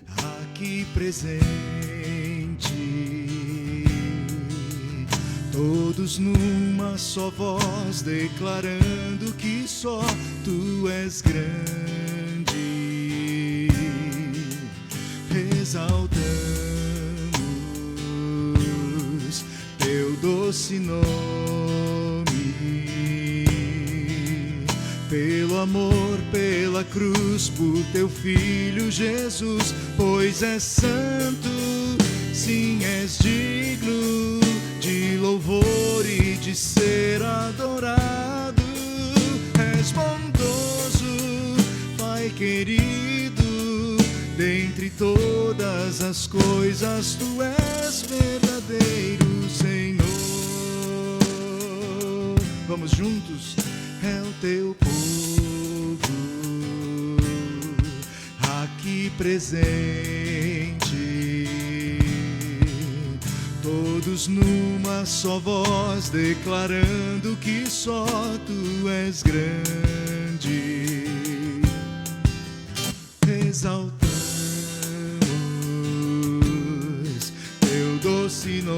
aqui presente, todos numa só voz, declarando que só Tu és grande, exaltamos Teu doce nome, pelo amor, pela cruz, por Teu Filho Jesus, pois és santo, sim, és digno de louvor e de ser adorado. És bondoso, Pai querido, dentre todas as coisas Tu és verdadeiro Senhor. Vamos juntos? É o Teu povo aqui presente, todos numa só voz, declarando que só Tu és grande, exaltamos Teu doce nome,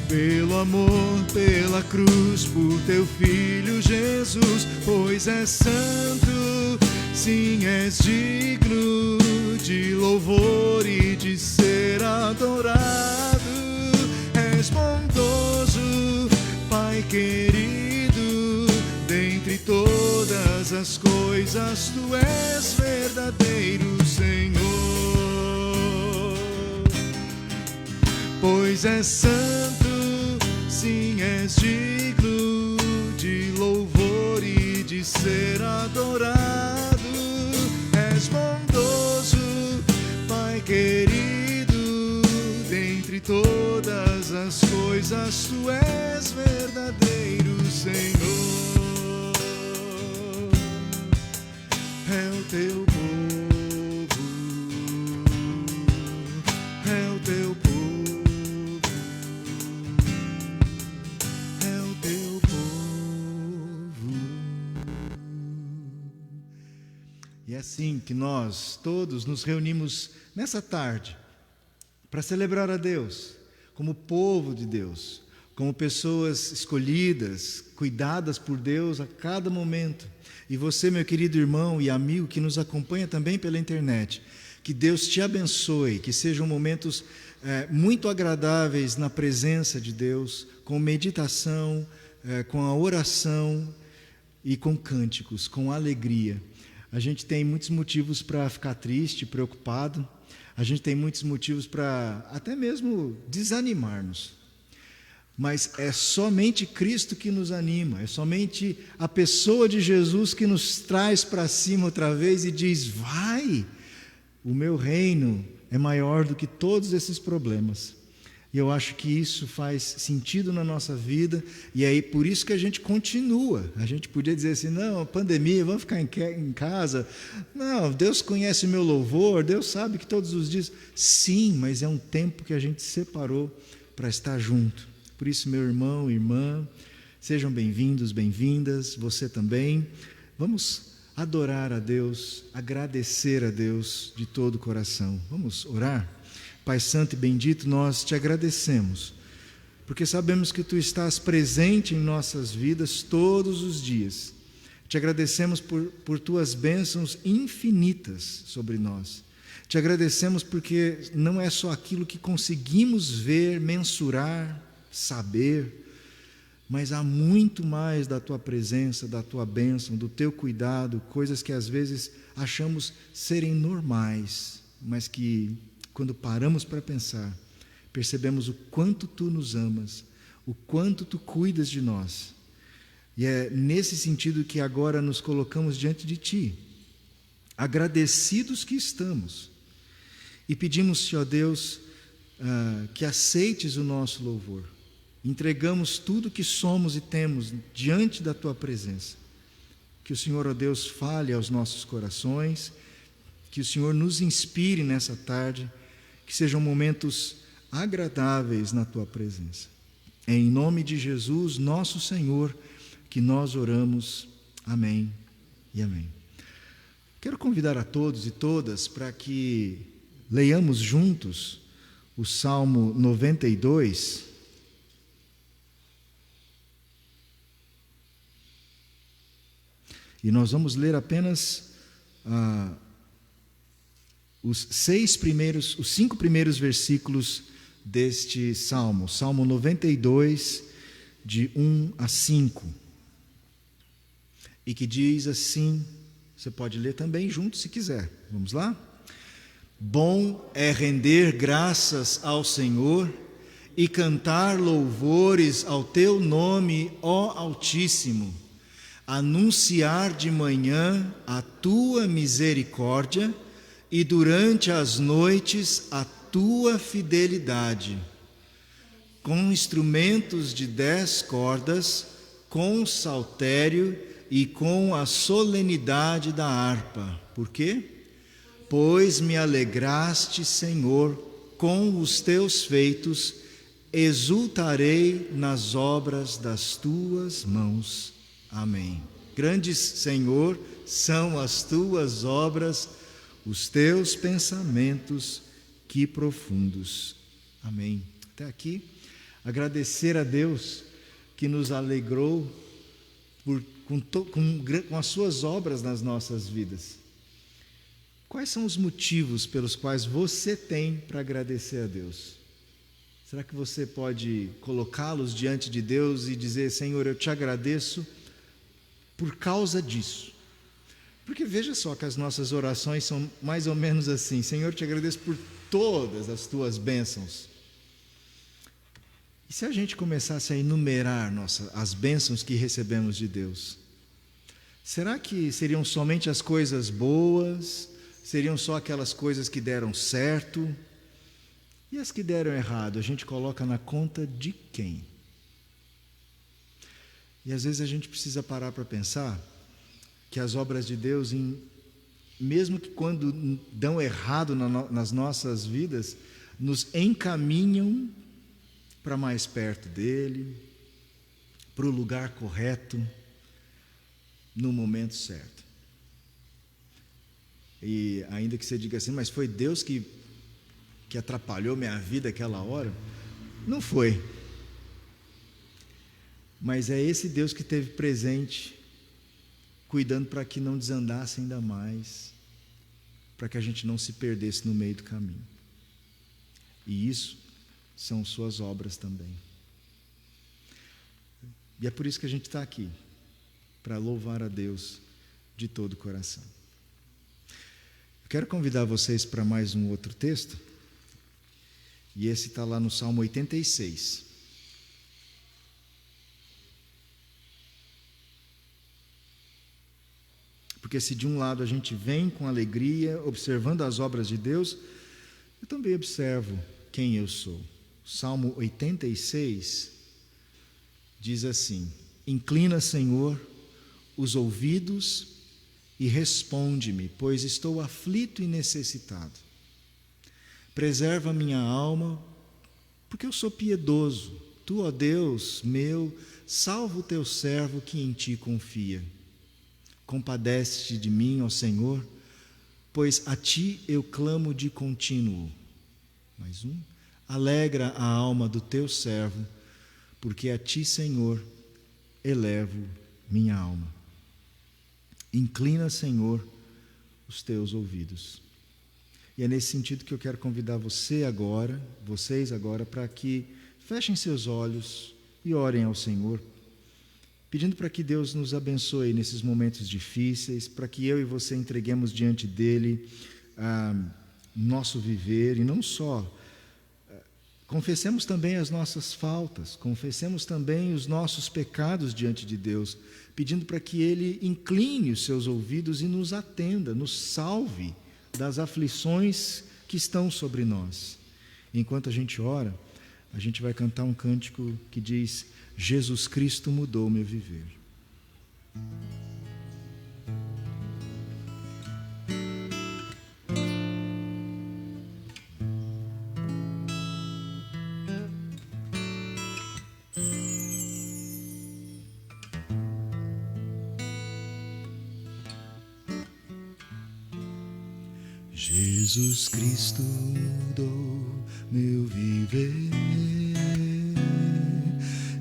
pelo amor, pela cruz, por Teu Filho Jesus, pois és santo, sim, és digno de louvor e de ser adorado. És bondoso, Pai querido, dentre todas as coisas Tu és verdadeiro Senhor, pois és santo, sim, és digno de louvor e de ser adorado. És bondoso, Pai querido, dentre todas as coisas Tu és verdadeiro Senhor. É o Teu povo, é o Teu povo, é o Teu povo. E é assim que nós todos nos reunimos nessa tarde para celebrar a Deus, como povo de Deus, como pessoas escolhidas, cuidadas por Deus a cada momento. E você, meu querido irmão e amigo que nos acompanha também pela internet, que Deus te abençoe, que sejam momentos muito agradáveis na presença de Deus, com meditação, com a oração e com cânticos, com alegria. A gente tem muitos motivos para ficar triste, preocupado, a gente tem muitos motivos para até mesmo desanimar-nos. Mas é somente Cristo que nos anima, é somente a pessoa de Jesus que nos traz para cima outra vez e diz: vai, o meu reino é maior do que todos esses problemas. E eu acho que isso faz sentido na nossa vida, e é por isso que a gente continua. A gente podia dizer assim: não, pandemia, vamos ficar em casa. Não, Deus conhece o meu louvor, Deus sabe que todos os dias. Sim, mas é um tempo que a gente separou para estar junto. Por isso, meu irmão e irmã, sejam bem-vindos, bem-vindas, você também. Vamos adorar a Deus, agradecer a Deus de todo o coração. Vamos orar? Pai Santo e bendito, nós te agradecemos, porque sabemos que Tu estás presente em nossas vidas todos os dias. Te agradecemos por Tuas bênçãos infinitas sobre nós. Te agradecemos porque não é só aquilo que conseguimos ver, mensurar, saber, mas há muito mais da Tua presença, da Tua bênção, do Teu cuidado, coisas que às vezes achamos serem normais, mas que quando paramos para pensar, percebemos o quanto Tu nos amas, o quanto Tu cuidas de nós. E é nesse sentido que agora nos colocamos diante de Ti, agradecidos que estamos, e pedimos-te, ó Deus, que aceites o nosso louvor. Entregamos tudo que somos e temos diante da Tua presença. Que o Senhor, ó Deus, fale aos nossos corações, que o Senhor nos inspire nessa tarde, que sejam momentos agradáveis na Tua presença. É em nome de Jesus, nosso Senhor, que nós oramos. Amém e amém. Quero convidar a todos e todas para que leiamos juntos o Salmo 92. E nós vamos ler apenas os 5 primeiros versículos deste Salmo. Salmo 92, de 1 a 5. E que diz assim, você pode ler também junto se quiser. Vamos lá? Bom é render graças ao Senhor e cantar louvores ao teu nome, ó Altíssimo. Anunciar de manhã a tua misericórdia e durante as noites a tua fidelidade. Com instrumentos de 10 cordas, com saltério e com a solenidade da harpa. Por quê? Pois me alegraste, Senhor, com os teus feitos, exultarei nas obras das tuas mãos. Amém. Grandes, Senhor, são as tuas obras, os teus pensamentos, que profundos. Amém. Até aqui, agradecer a Deus que nos alegrou com as suas obras nas nossas vidas. Quais são os motivos pelos quais você tem para agradecer a Deus? Será que você pode colocá-los diante de Deus e dizer: Senhor, eu te agradeço por causa disso? Porque veja só que as nossas orações são mais ou menos assim: Senhor, te agradeço por todas as tuas bênçãos. E se a gente começasse a enumerar as bênçãos que recebemos de Deus, será que seriam somente as coisas boas? Seriam só aquelas coisas que deram certo? E as que deram errado, a gente coloca na conta de quem? E às vezes a gente precisa parar para pensar que as obras de Deus, mesmo que quando dão errado nas nossas vidas, nos encaminham para mais perto dele, para o lugar correto, no momento certo. E ainda que você diga assim, mas foi Deus que atrapalhou minha vida aquela hora? Não foi. Mas é esse Deus que esteve presente, cuidando para que não desandasse ainda mais, para que a gente não se perdesse no meio do caminho. E isso são suas obras também. E é por isso que a gente está aqui, para louvar a Deus de todo o coração. Eu quero convidar vocês para mais um outro texto, e esse está lá no Salmo 86. Porque se de um lado a gente vem com alegria, observando as obras de Deus, eu também observo quem eu sou. Salmo 86 diz assim: Inclina, Senhor, os ouvidos e responde-me, pois estou aflito e necessitado. Preserva minha alma, porque eu sou piedoso. Tu, ó Deus meu, salva o teu servo que em ti confia. Compadece-te de mim, ó Senhor, pois a ti eu clamo de contínuo. Mais um. Alegra a alma do teu servo, porque a ti, Senhor, elevo minha alma. Inclina, Senhor, os teus ouvidos. E é nesse sentido que eu quero convidar vocês agora, para que fechem seus olhos e orem ao Senhor, pedindo para que Deus nos abençoe nesses momentos difíceis, para que eu e você entreguemos diante dEle nosso viver, e não só, confessemos também as nossas faltas, confessemos também os nossos pecados diante de Deus, pedindo para que Ele incline os seus ouvidos e nos atenda, nos salve das aflições que estão sobre nós. Enquanto a gente ora, a gente vai cantar um cântico que diz: Jesus Cristo mudou meu viver. Jesus Cristo mudou meu viver.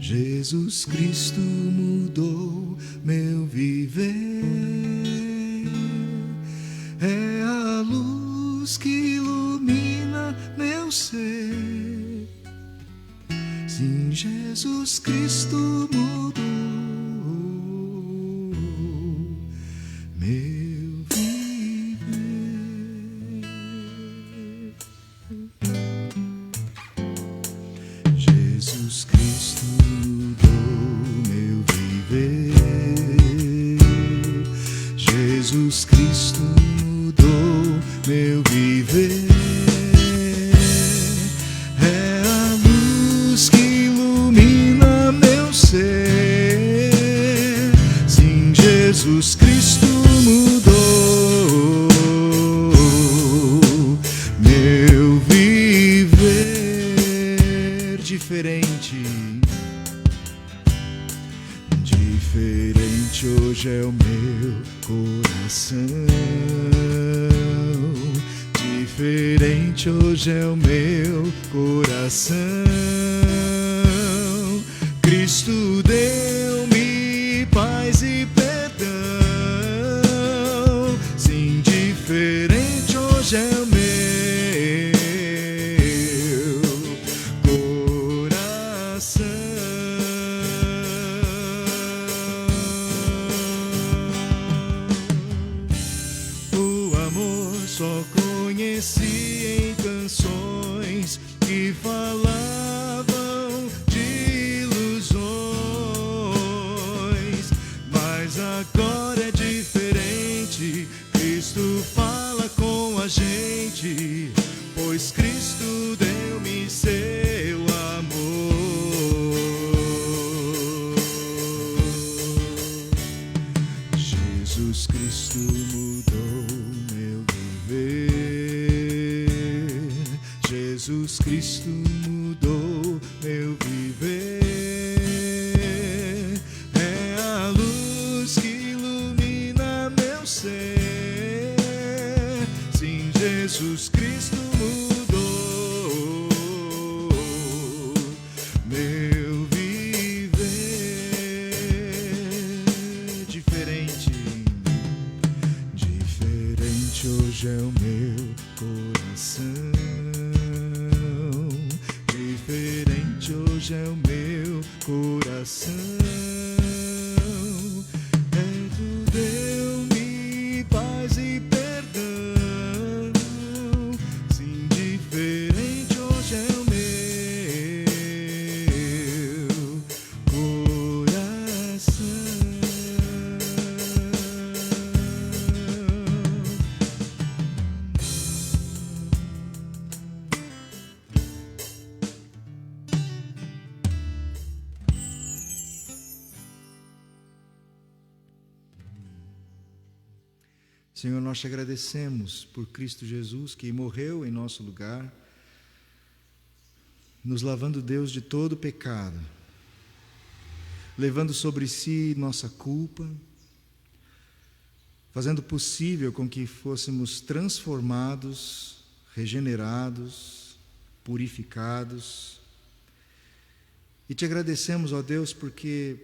Jesus Cristo mudou meu viver. É a luz que ilumina meu ser. Sim, Jesus Cristo mudou meu viver. Jesus Cristo mudou meu viver. Jesus Cristo mudou meu viver. É a luz que ilumina meu ser. Sim, Jesus Cristo mudou meu viver. Diferente, diferente hoje é o meu coração. Diferente hoje é o meu coração. Cristo deu-me paz e perdão. Sim, diferente hoje é o meu coração. O amor só conheci em canções que falavam de ilusões, mas agora é diferente. Cristo fala com a gente, pois Cristo deu-me seu amor. Jesus Cristo mudou meu viver. Jesus Cristo mudou meu viver. É a luz que ilumina meu ser. Sim, Jesus Cristo mudou meu viver. Diferente, diferente hoje é o meu coração. Diferente hoje é o meu coração. É tu deu-me paz e perdão. Sim, diferente hoje é o meu coração. Senhor, nós te agradecemos por Cristo Jesus, que morreu em nosso lugar, nos lavando, Deus, de todo pecado, levando sobre si nossa culpa, fazendo possível com que fôssemos transformados, regenerados, purificados. E te agradecemos, ó Deus, porque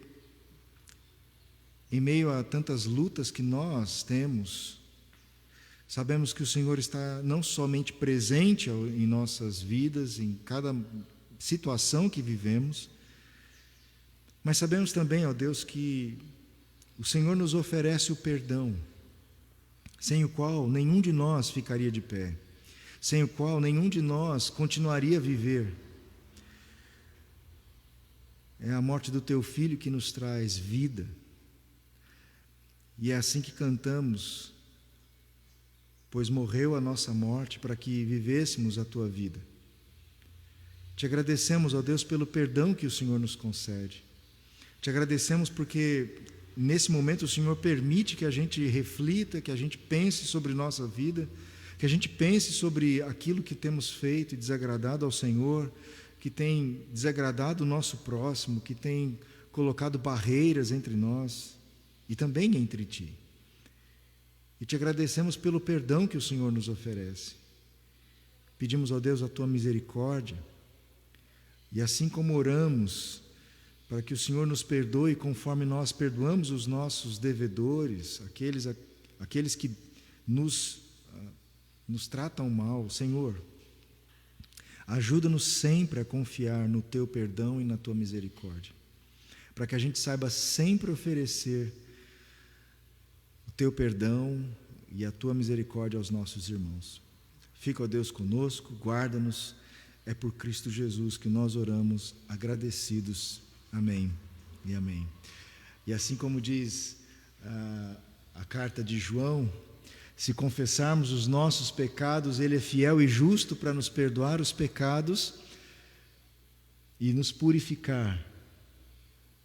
em meio a tantas lutas que nós temos, sabemos que o Senhor está não somente presente em nossas vidas, em cada situação que vivemos, mas sabemos também, ó Deus, que o Senhor nos oferece o perdão, sem o qual nenhum de nós ficaria de pé, sem o qual nenhum de nós continuaria a viver. É a morte do Teu Filho que nos traz vida. E é assim que cantamos, pois morreu a nossa morte para que vivêssemos a Tua vida. Te agradecemos, ó Deus, pelo perdão que o Senhor nos concede. Te agradecemos porque nesse momento o Senhor permite que a gente reflita, que a gente pense sobre nossa vida, que a gente pense sobre aquilo que temos feito e desagradado ao Senhor, que tem desagradado o nosso próximo, que tem colocado barreiras entre nós e também entre Ti. E te agradecemos pelo perdão que o Senhor nos oferece. Pedimos, ó Deus, a tua misericórdia, e assim como oramos para que o Senhor nos perdoe conforme nós perdoamos os nossos devedores, aqueles que nos tratam mal, Senhor, ajuda-nos sempre a confiar no teu perdão e na tua misericórdia, para que a gente saiba sempre oferecer o teu perdão e a tua misericórdia aos nossos irmãos. Fica, ó Deus, conosco, guarda-nos. É por Cristo Jesus que nós oramos, agradecidos. Amém e amém. E assim como diz a carta de João, se confessarmos os nossos pecados, Ele é fiel e justo para nos perdoar os pecados e nos purificar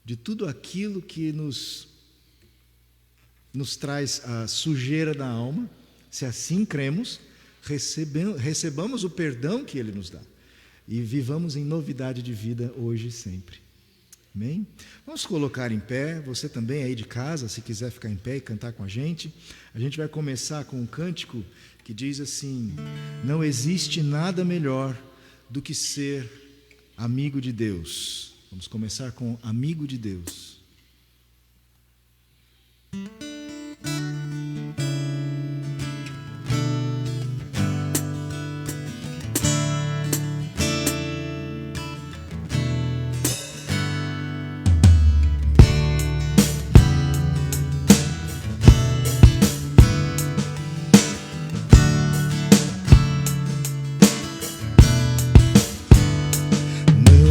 de tudo aquilo que nos traz a sujeira da alma. Se assim cremos, recebamos o perdão que Ele nos dá e vivamos em novidade de vida hoje e sempre. Amém? Vamos colocar em pé, você também aí de casa, se quiser ficar em pé e cantar com a gente vai começar com um cântico que diz assim: não existe nada melhor do que ser amigo de Deus. Vamos começar com Amigo de Deus.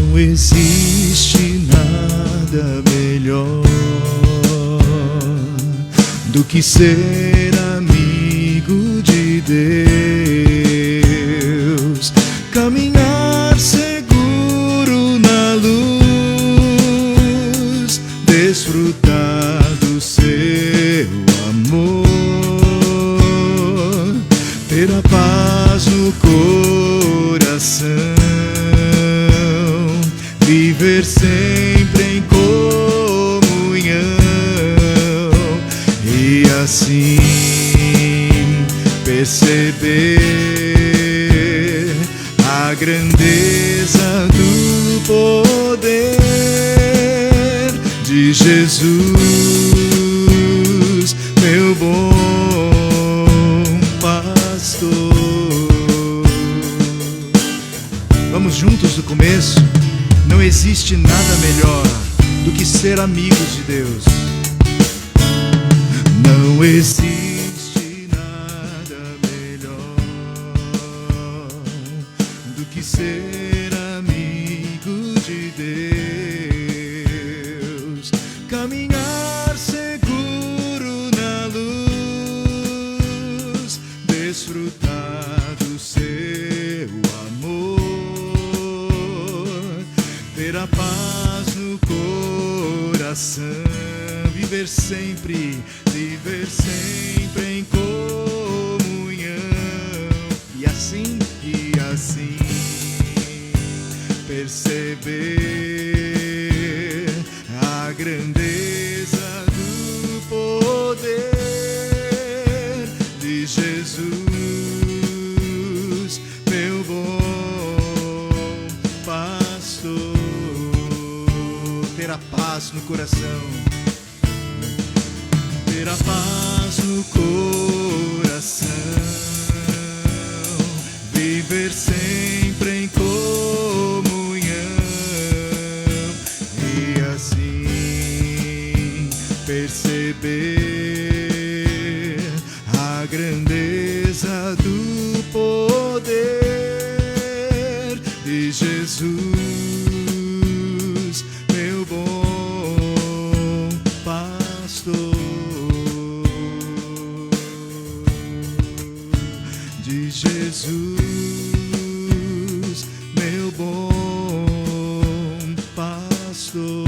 Não existe nada melhor do que ser amigo de Deus, caminhar seguro na luz, desfrutar do seu amor, ter a paz no coração, viver sempre em comunhão e assim perceber a grandeza do poder de Jesus, meu bom pastor. Vamos juntos do começo. Não existe nada melhor do que ser amigos de Deus. Não existe nada melhor do que ser amigo de Deus, caminhar seguro na luz, desfrutar do seu amor, ter a paz no coração, viver sempre em comunhão e assim perceber a grandeza do poder de Jesus, meu bom pastor. Ter a paz no coração, ter a paz no coração, viver sempre em comunhão e assim perceber a grandeza do poder de Jesus, meu bom pastor. De Jesus, meu bom pastor.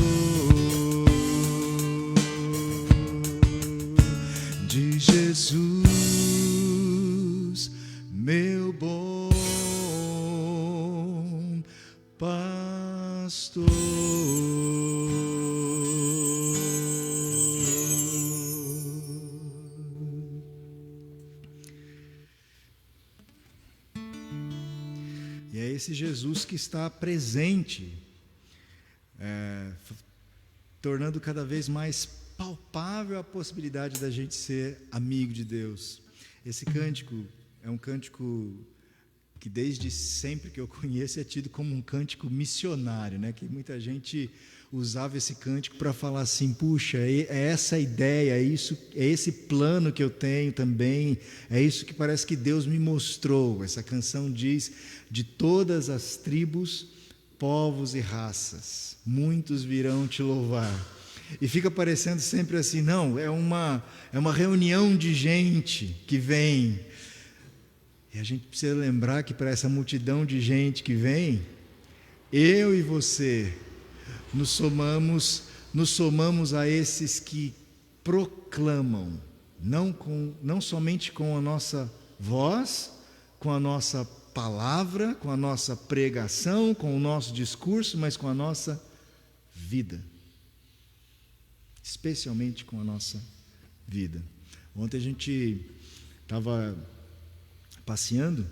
De Jesus, meu bom pastor. E é esse Jesus que está presente, tornando cada vez mais palpável a possibilidade da gente ser amigo de Deus. Esse cântico é um cântico que desde sempre que eu conheço é tido como um cântico missionário, né? Que muita gente usava esse cântico para falar assim: puxa, é essa a ideia, é esse plano que eu tenho também, é isso que parece que Deus me mostrou. Essa canção diz: de todas as tribos, povos e raças, muitos virão te louvar. E fica parecendo sempre assim: não, é uma reunião de gente que vem. E a gente precisa lembrar que para essa multidão de gente que vem, eu e você nos somamos a esses que proclamam, não somente com a nossa voz, com a nossa palavra, com a nossa pregação, com o nosso discurso, mas com a nossa vida. Especialmente com a nossa vida. Ontem a gente estava passeando,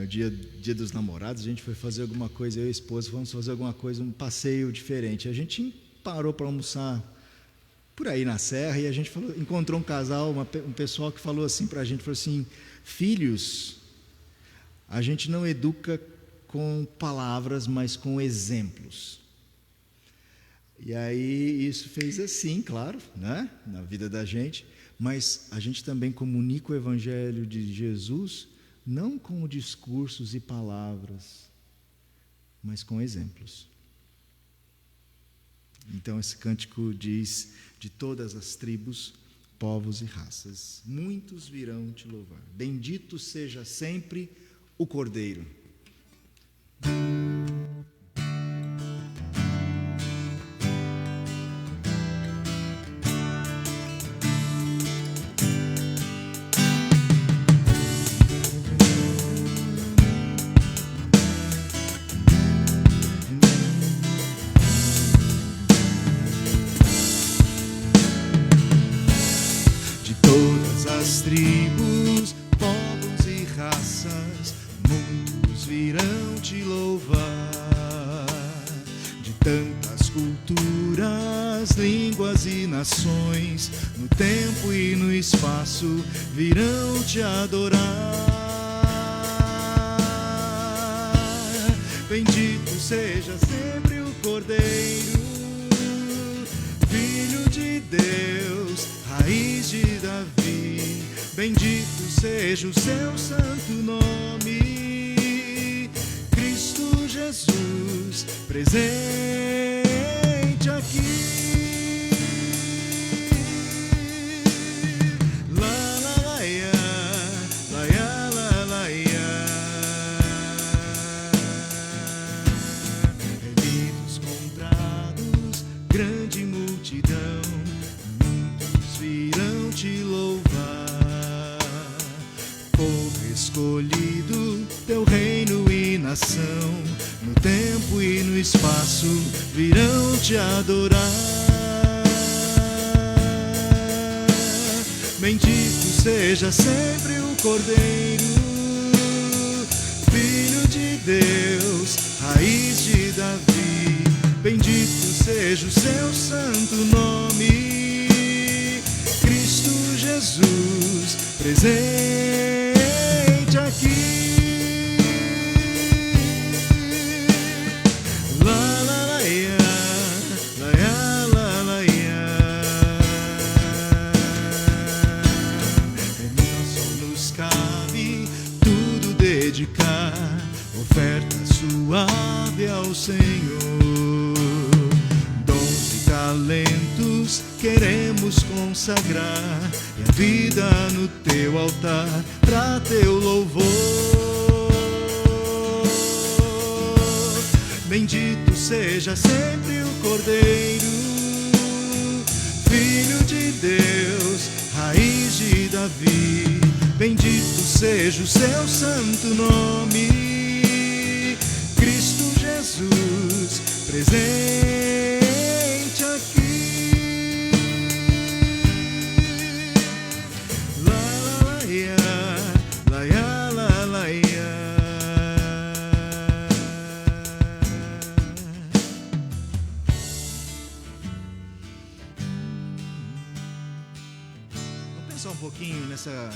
o dia dos namorados, a gente foi fazer alguma coisa, eu e a esposa, vamos fazer alguma coisa, um passeio diferente. A gente parou para almoçar por aí na serra e a gente encontrou um casal, um pessoal que falou assim para a gente, falou assim: filhos, a gente não educa com palavras, mas com exemplos. E aí isso fez assim, claro, né, na vida da gente, mas a gente também comunica o Evangelho de Jesus não com discursos e palavras, mas com exemplos. Então esse cântico diz: de todas as tribos, povos e raças, muitos virão te louvar. Bendito seja sempre o Cordeiro. As tribos, povos e raças, muitos virão te louvar. De tantas culturas, línguas e nações, no tempo e no espaço, virão te adorar. Bendito seja sempre o Cordeiro, Filho de Deus, raiz de Davi. Bendito seja o seu santo nome, Cristo Jesus, presente aqui. La la la ya, la ya la la ya. Reunidos, comprados, grande multidão, muitos virão te louvar. Povo escolhido, teu reino e nação, no tempo e no espaço, virão te adorar. Bendito seja sempre o Cordeiro, Filho de Deus, raiz de Davi. Bendito seja o seu santo nome, Cristo Jesus, presente aqui. La la la ya, la ya la la ya. Em nós só nos cabe tudo dedicar, oferta suave ao Senhor. Dons e talentos queremos consagrar, e a vida no teu altar, pra teu louvor. Bendito seja sempre o Cordeiro, Filho de Deus, raiz de Davi. Bendito seja o seu santo nome, Cristo Jesus, presente aqui. La la la ya, la ya la la ya. só um pouquinho nessa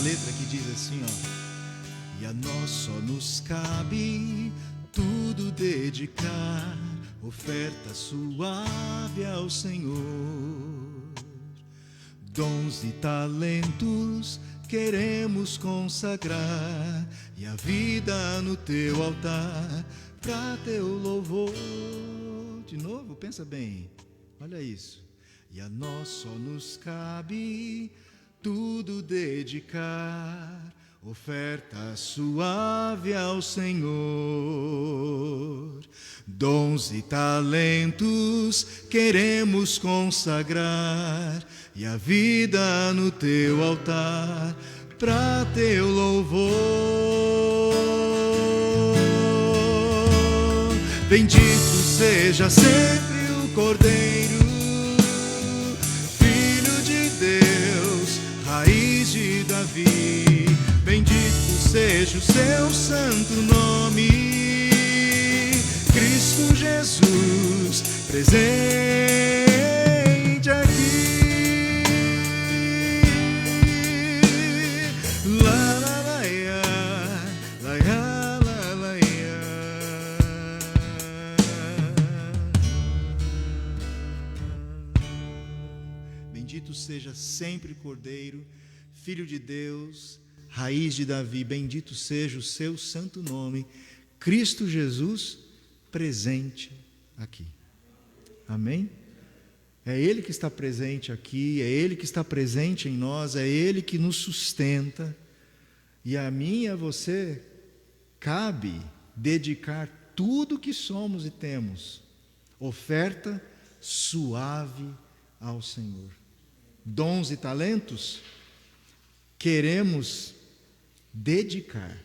letra que diz assim, ó: e a nós só nos cabe tudo dedicar, oferta suave ao Senhor. Dons e talentos queremos consagrar, e a vida no teu altar, pra teu louvor. De novo, pensa bem, olha isso. E a nós só nos cabe tudo dedicar, oferta suave ao Senhor. Dons e talentos queremos consagrar, e a vida no teu altar, pra teu louvor. Bendito seja sempre o Cordeiro, Filho de Deus, raiz de Davi. Bendito seja o seu santo nome, Cristo Jesus, presente aqui. La la la ya, la ya la la ya. Bendito seja sempre o Cordeiro, Filho de Deus, raiz de Davi. Bendito seja o seu santo nome, Cristo Jesus, presente aqui. Amém? É Ele que está presente aqui, é Ele que está presente em nós, é Ele que nos sustenta. E a mim e a você cabe dedicar tudo que somos e temos, oferta suave ao Senhor. Dons e talentos queremos dedicar.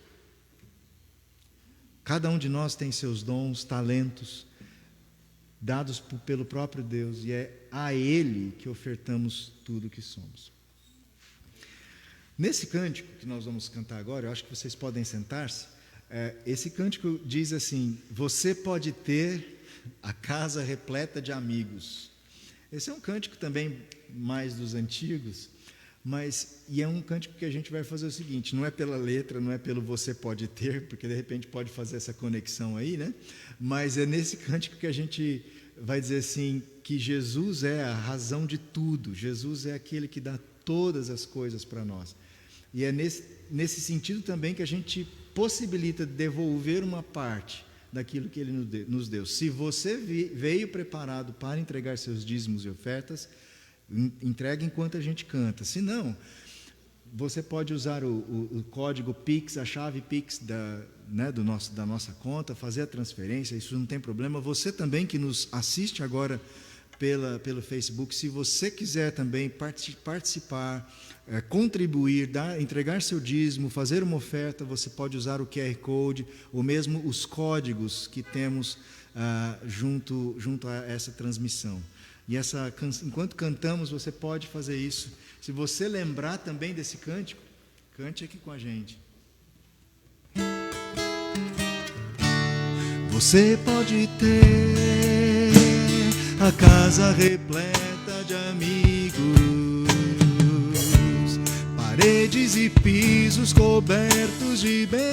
Cada um de nós tem seus dons, talentos, dados pelo próprio Deus, e é a Ele que ofertamos tudo o que somos. Nesse cântico que nós vamos cantar agora, eu acho que vocês podem sentar-se. Esse cântico diz assim: você pode ter a casa repleta de amigos. Esse é um cântico também mais dos antigos, e é um cântico que a gente vai fazer o seguinte: não é pela letra, não é pelo você pode ter, porque de repente pode fazer essa conexão aí, né? Mas é nesse cântico que a gente vai dizer assim, que Jesus é a razão de tudo, Jesus é aquele que dá todas as coisas para nós. E é nesse sentido também que a gente possibilita devolver uma parte daquilo que Ele nos deu. Se você veio preparado para entregar seus dízimos e ofertas, entregue enquanto a gente canta. Se não, você pode usar o código Pix, a chave Pix da nossa conta, fazer a transferência, isso não tem problema. Você também que nos assiste agora pelo Facebook, se você quiser também participar, contribuir, entregar seu dízimo, fazer uma oferta, você pode usar o QR Code, ou mesmo os códigos que temos junto a essa transmissão. E enquanto cantamos, você pode fazer isso. Se você lembrar também desse cântico, cante aqui com a gente. Você pode ter a casa repleta de amigos, paredes e pisos cobertos de bens,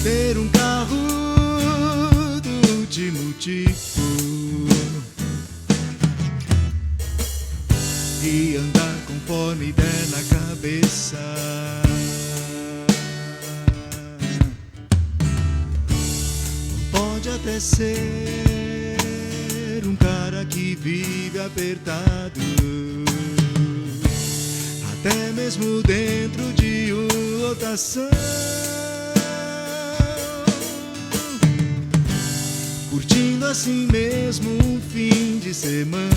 ter um carro do último tipo e andar conforme der na cabeça. Pode até ser um cara que vive apertado, até mesmo dentro de uma lotação, curtindo assim mesmo um fim de semana,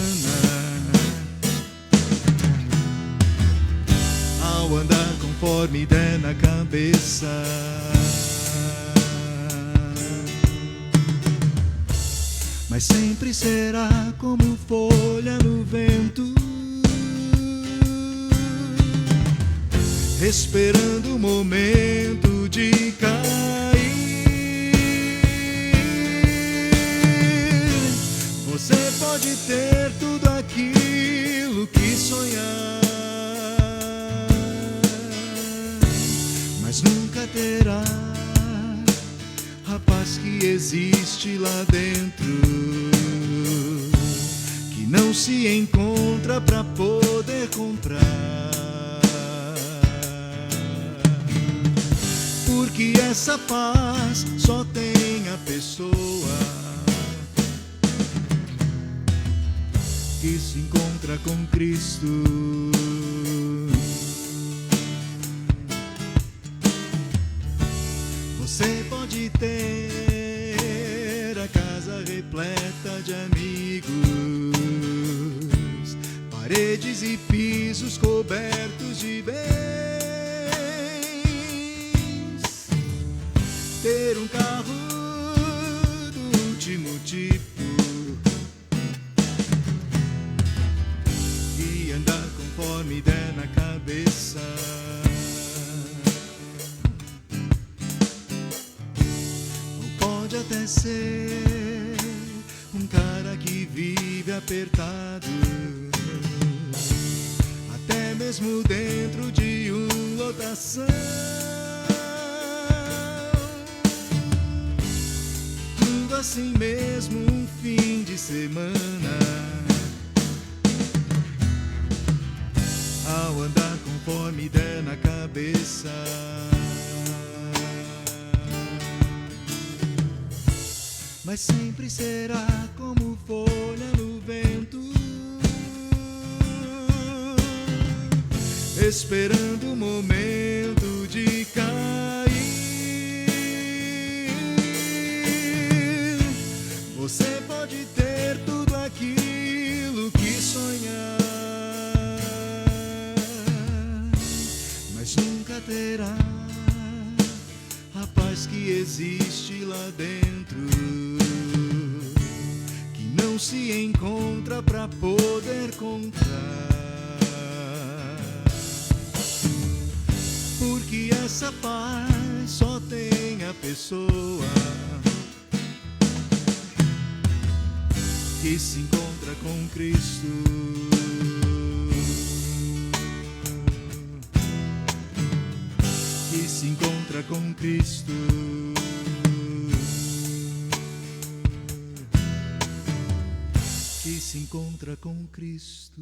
ao andar conforme der na cabeça. Mas sempre será como folha no vento, esperando o momento de cair. Você pode pode ter tudo aquilo que sonhar, mas nunca terá a paz que existe lá dentro, que não se encontra pra poder comprar. Porque essa paz só tem a pessoa que se encontra com Cristo. Você pode ter a casa repleta de amigos, paredes e pisos cobertos de bens, ter um carro do último tipo e andar conforme der na cabeça. Pode até ser um cara que vive apertado, até mesmo dentro de uma lotação. Tudo assim mesmo, um fim de semana, ao andar conforme der na cabeça. Mas sempre será como folha no vento, esperando o momento de cair. Você pode ter tudo aquilo que sonhar, mas nunca terá a paz que existe lá dentro, que não se encontra pra poder comprar. Porque essa paz só tem a pessoa que se encontra com Cristo. Que se encontra com Cristo. Que se encontra com Cristo.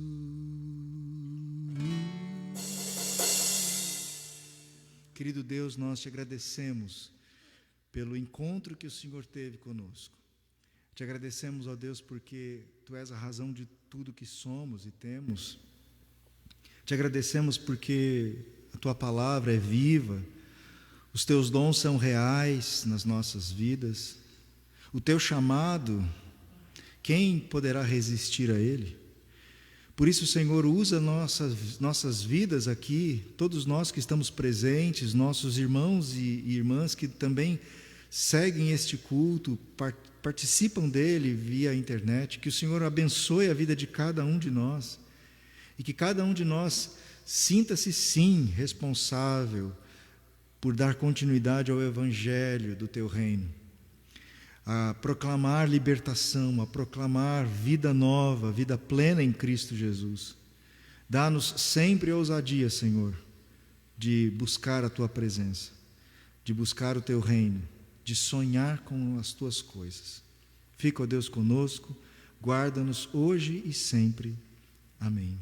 Querido Deus, nós te agradecemos pelo encontro que o Senhor teve conosco. Te agradecemos, ó Deus, porque Tu és a razão de tudo que somos e temos. Te agradecemos porque a Tua palavra é viva, os Teus dons são reais nas nossas vidas. O Teu chamado, quem poderá resistir a ele? Por isso, Senhor, usa nossas vidas aqui, todos nós que estamos presentes, nossos irmãos e irmãs que também seguem este culto, participam dele via internet, que o Senhor abençoe a vida de cada um de nós e que cada um de nós sinta-se sim responsável por dar continuidade ao Evangelho do Teu reino, a proclamar libertação, a proclamar vida nova, vida plena em Cristo Jesus. Dá-nos sempre ousadia, Senhor, de buscar a Tua presença, de buscar o Teu reino, de sonhar com as Tuas coisas. Fica, ó Deus, conosco, guarda-nos hoje e sempre. Amém.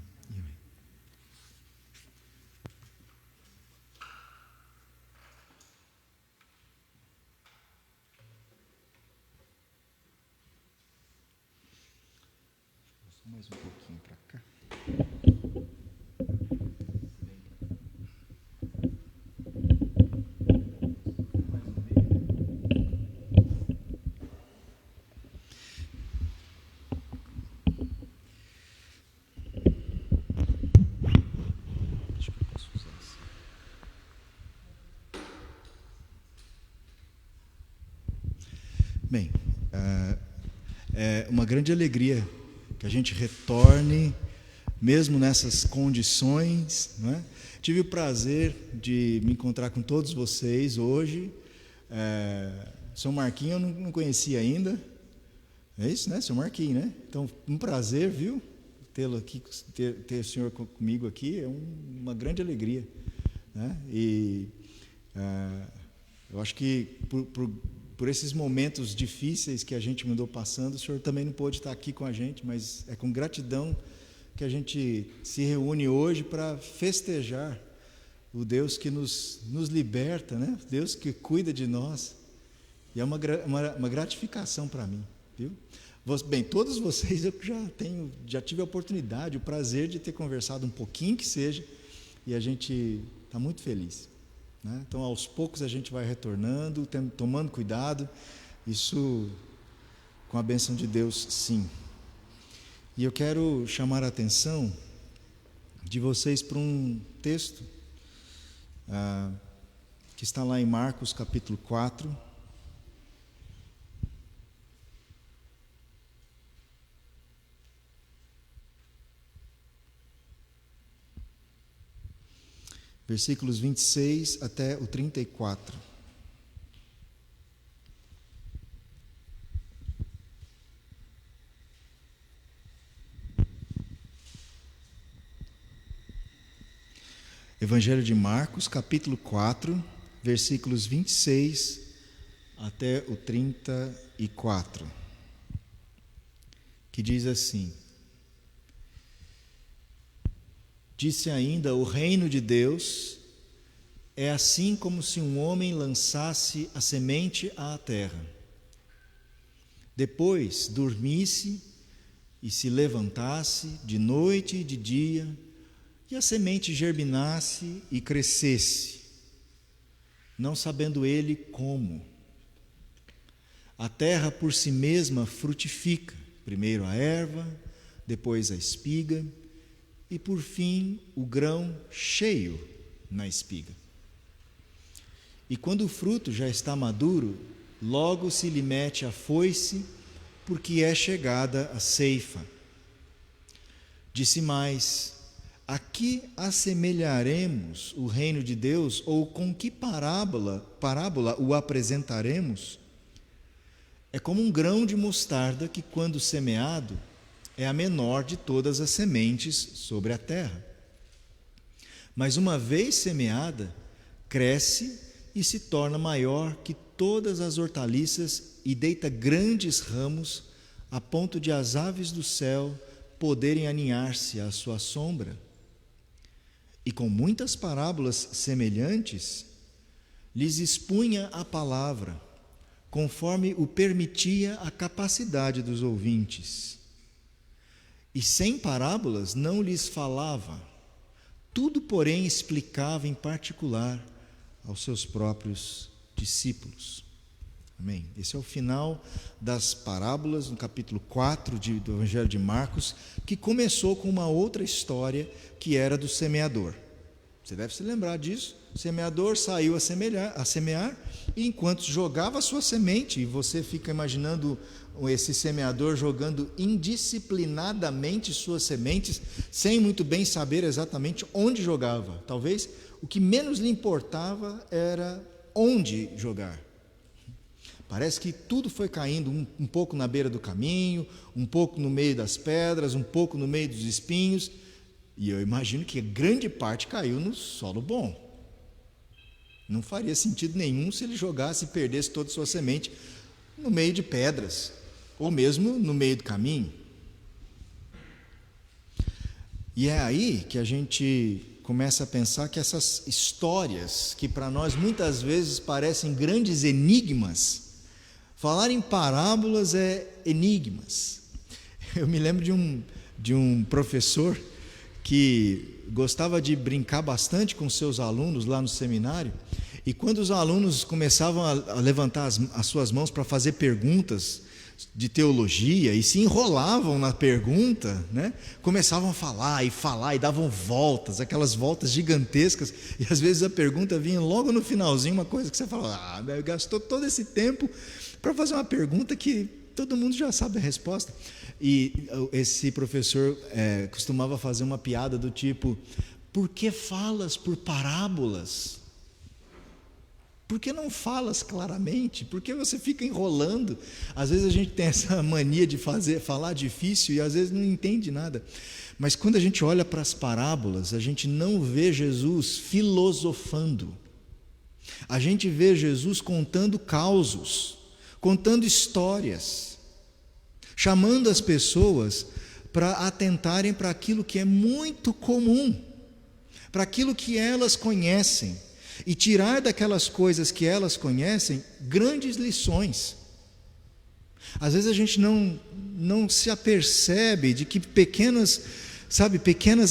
Mais um pouquinho para cá. Acho que eu posso usar assim. Bem, é uma grande alegria que a gente retorne, mesmo nessas condições, não é? Tive o prazer de me encontrar com todos vocês hoje. São Marquinho eu não conhecia ainda, É isso, né, senhor Marquinhos, né? Então, um prazer, viu? Tê-lo aqui, ter o senhor comigo aqui, é uma grande alegria, né? E eu acho que por esses momentos difíceis que a gente andou passando, o senhor também não pôde estar aqui com a gente, mas é com gratidão que a gente se reúne hoje para festejar o Deus que nos liberta, né? Deus que cuida de nós, e é uma gratificação para mim, viu? Bem, todos vocês eu já tive a oportunidade, o prazer de ter conversado um pouquinho que seja, e a gente está muito feliz, né? Então, aos poucos a gente vai retornando, tomando cuidado, isso com a bênção de Deus, sim. E eu quero chamar a atenção de vocês para um texto que está lá em Marcos capítulo 4, versículos 26 até o 34. Evangelho de Marcos, capítulo 4, versículos 26 até o 34, que diz assim: Disse ainda: o reino de Deus é assim como se um homem lançasse a semente à terra. Depois dormisse e se levantasse de noite e de dia, e a semente germinasse e crescesse, não sabendo ele como. A terra por si mesma frutifica, primeiro a erva, depois a espiga, e por fim o grão cheio na espiga. E quando o fruto já está maduro, logo se lhe mete a foice, porque é chegada a ceifa. Disse mais: a que assemelharemos o reino de Deus, ou com que parábola o apresentaremos? É como um grão de mostarda que, quando semeado, é a menor de todas as sementes sobre a terra. Mas uma vez semeada, cresce e se torna maior que todas as hortaliças e deita grandes ramos, a ponto de as aves do céu poderem aninhar-se à sua sombra. E com muitas parábolas semelhantes, lhes expunha a palavra, conforme o permitia a capacidade dos ouvintes. E sem parábolas não lhes falava, tudo, porém, explicava em particular aos seus próprios discípulos. Amém? Esse é o final das parábolas, no capítulo 4 do Evangelho de Marcos, que começou com uma outra história, que era do semeador. Você deve se lembrar disso. O semeador saiu a semear, e enquanto jogava a sua semente, e você fica imaginando esse semeador jogando indisciplinadamente suas sementes, sem muito bem saber exatamente onde jogava. Talvez o que menos lhe importava era onde jogar. Parece que tudo foi caindo, um pouco na beira do caminho, um pouco no meio das pedras, um pouco no meio dos espinhos, e eu imagino que grande parte caiu no solo bom. Não faria sentido nenhum se ele jogasse e perdesse toda a sua semente no meio de pedras, ou mesmo no meio do caminho. E é aí que a gente começa a pensar que essas histórias, que para nós muitas vezes parecem grandes enigmas, falar em parábolas é enigmas. Eu me lembro de um professor que gostava de brincar bastante com seus alunos lá no seminário, e quando os alunos começavam a levantar as suas mãos para fazer perguntas de teologia e se enrolavam na pergunta, né? Começavam a falar e davam voltas, aquelas voltas gigantescas, e às vezes a pergunta vinha logo no finalzinho, uma coisa que você fala: gastou todo esse tempo para fazer uma pergunta que todo mundo já sabe a resposta. E esse professor costumava fazer uma piada do tipo: por que falas por parábolas? Por que não falas claramente? Por que você fica enrolando? Às vezes a gente tem essa mania de falar difícil e às vezes não entende nada. Mas quando a gente olha para as parábolas, a gente não vê Jesus filosofando. A gente vê Jesus contando causos, contando histórias, chamando as pessoas para atentarem para aquilo que é muito comum, para aquilo que elas conhecem, e tirar daquelas coisas que elas conhecem grandes lições. Às vezes a gente não se apercebe de que pequenas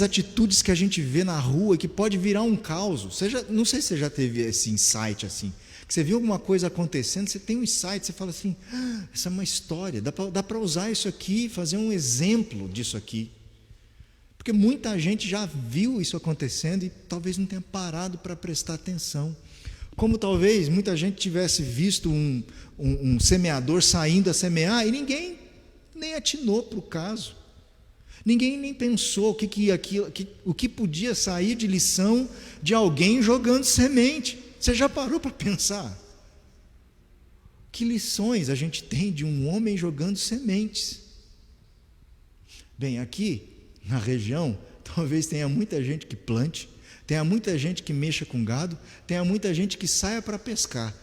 atitudes que a gente vê na rua, que pode virar um caos. Não sei se você já teve esse insight assim, que você viu alguma coisa acontecendo, você tem um insight, você fala assim, essa é uma história, dá para usar isso aqui, fazer um exemplo disso aqui. Porque muita gente já viu isso acontecendo e talvez não tenha parado para prestar atenção. Como talvez muita gente tivesse visto um semeador saindo a semear e ninguém nem atinou para o caso. Ninguém nem pensou o que podia sair de lição de alguém jogando semente. Você já parou para pensar? Que lições a gente tem de um homem jogando sementes? Bem, aqui na região, talvez tenha muita gente que plante, tenha muita gente que mexa com gado, tenha muita gente que saia para pescar.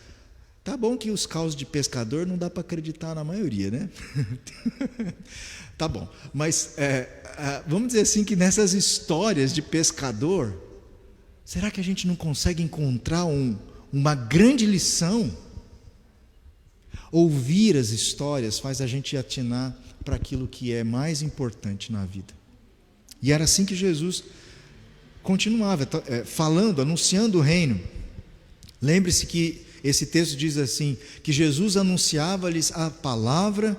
Tá bom que os causos de pescador não dá para acreditar na maioria, né? Tá bom, mas vamos dizer assim que nessas histórias de pescador, será que a gente não consegue encontrar uma grande lição? Ouvir as histórias faz a gente atinar para aquilo que é mais importante na vida. E era assim que Jesus continuava, falando, anunciando o reino. Lembre-se que esse texto diz assim, que Jesus anunciava-lhes a palavra,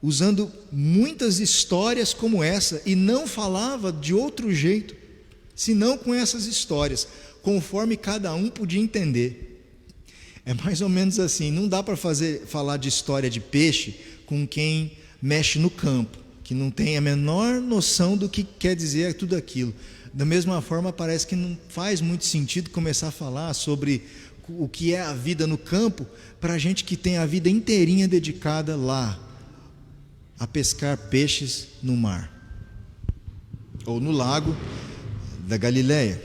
usando muitas histórias como essa, e não falava de outro jeito, senão com essas histórias, conforme cada um podia entender. É mais ou menos assim, não dá para falar de história de peixe com quem mexe no campo, que não tem a menor noção do que quer dizer tudo aquilo. Da mesma forma, parece que não faz muito sentido começar a falar sobre o que é a vida no campo para a gente que tem a vida inteirinha dedicada lá, a pescar peixes no mar, ou no lago da Galileia.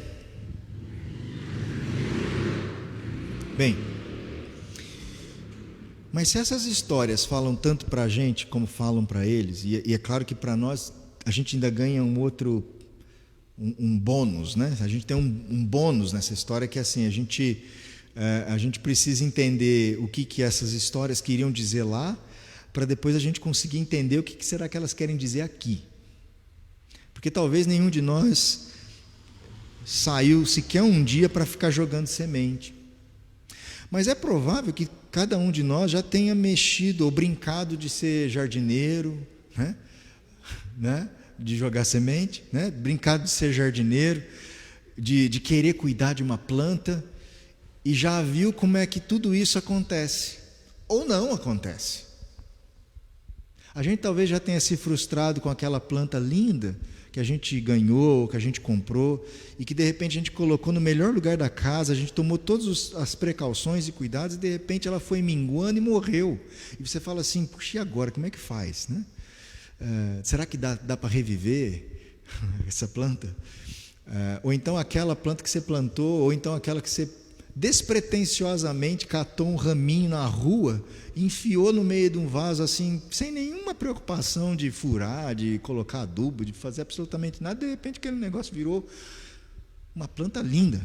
Bem, mas se essas histórias falam tanto para a gente como falam para eles, e é claro que para nós a gente ainda ganha um bônus, né? A gente tem um bônus nessa história que é assim, a gente precisa entender o que essas histórias queriam dizer lá, para depois a gente conseguir entender o que será que elas querem dizer aqui. Porque talvez nenhum de nós saiu sequer um dia para ficar jogando semente. Mas é provável que cada um de nós já tenha mexido ou brincado de ser jardineiro, né? De jogar semente, né? Brincado de ser jardineiro, de querer cuidar de uma planta, e já viu como é que tudo isso acontece, ou não acontece. A gente talvez já tenha se frustrado com aquela planta linda que a gente ganhou, que a gente comprou, e que de repente a gente colocou no melhor lugar da casa, a gente tomou todas as precauções e cuidados, e de repente ela foi minguando e morreu. E você fala assim, puxa, e agora, como é que faz, né? Será que dá para reviver essa planta? Ou então aquela planta que você plantou, ou então aquela que você despretensiosamente catou um raminho na rua, enfiou no meio de um vaso assim, sem nenhuma preocupação de furar, de colocar adubo, de fazer absolutamente nada, de repente aquele negócio virou uma planta linda.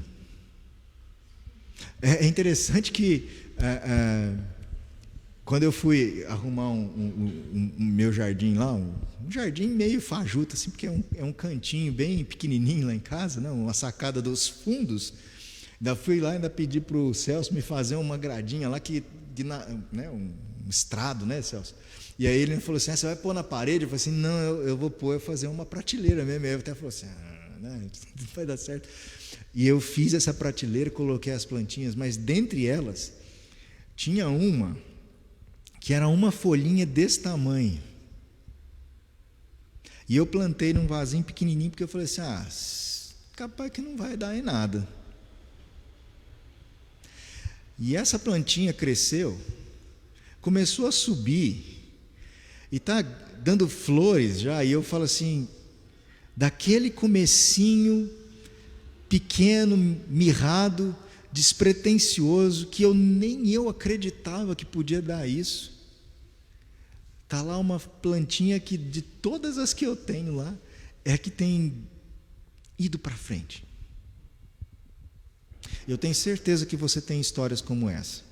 É interessante que quando eu fui arrumar um meu jardim lá, um jardim meio fajuto, assim, porque é um cantinho bem pequenininho lá em casa, né, uma sacada dos fundos. Ainda fui lá, ainda pedi para o Celso me fazer uma gradinha lá, né, um estrado, né, Celso? E aí ele falou assim, você vai pôr na parede? Eu falei assim, não, eu vou pôr, fazer uma prateleira mesmo. Aí eu até falou assim, né, não vai dar certo. E eu fiz essa prateleira, coloquei as plantinhas, mas dentre elas, tinha uma que era uma folhinha desse tamanho. E eu plantei num vasinho pequenininho, porque eu falei assim, capaz que não vai dar em nada. E essa plantinha cresceu, começou a subir, e está dando flores já, e eu falo assim, daquele comecinho pequeno, mirrado, despretensioso, que nem eu acreditava que podia dar isso. Está lá uma plantinha que, de todas as que eu tenho lá, é a que tem ido para frente. Eu tenho certeza que você tem histórias como essa.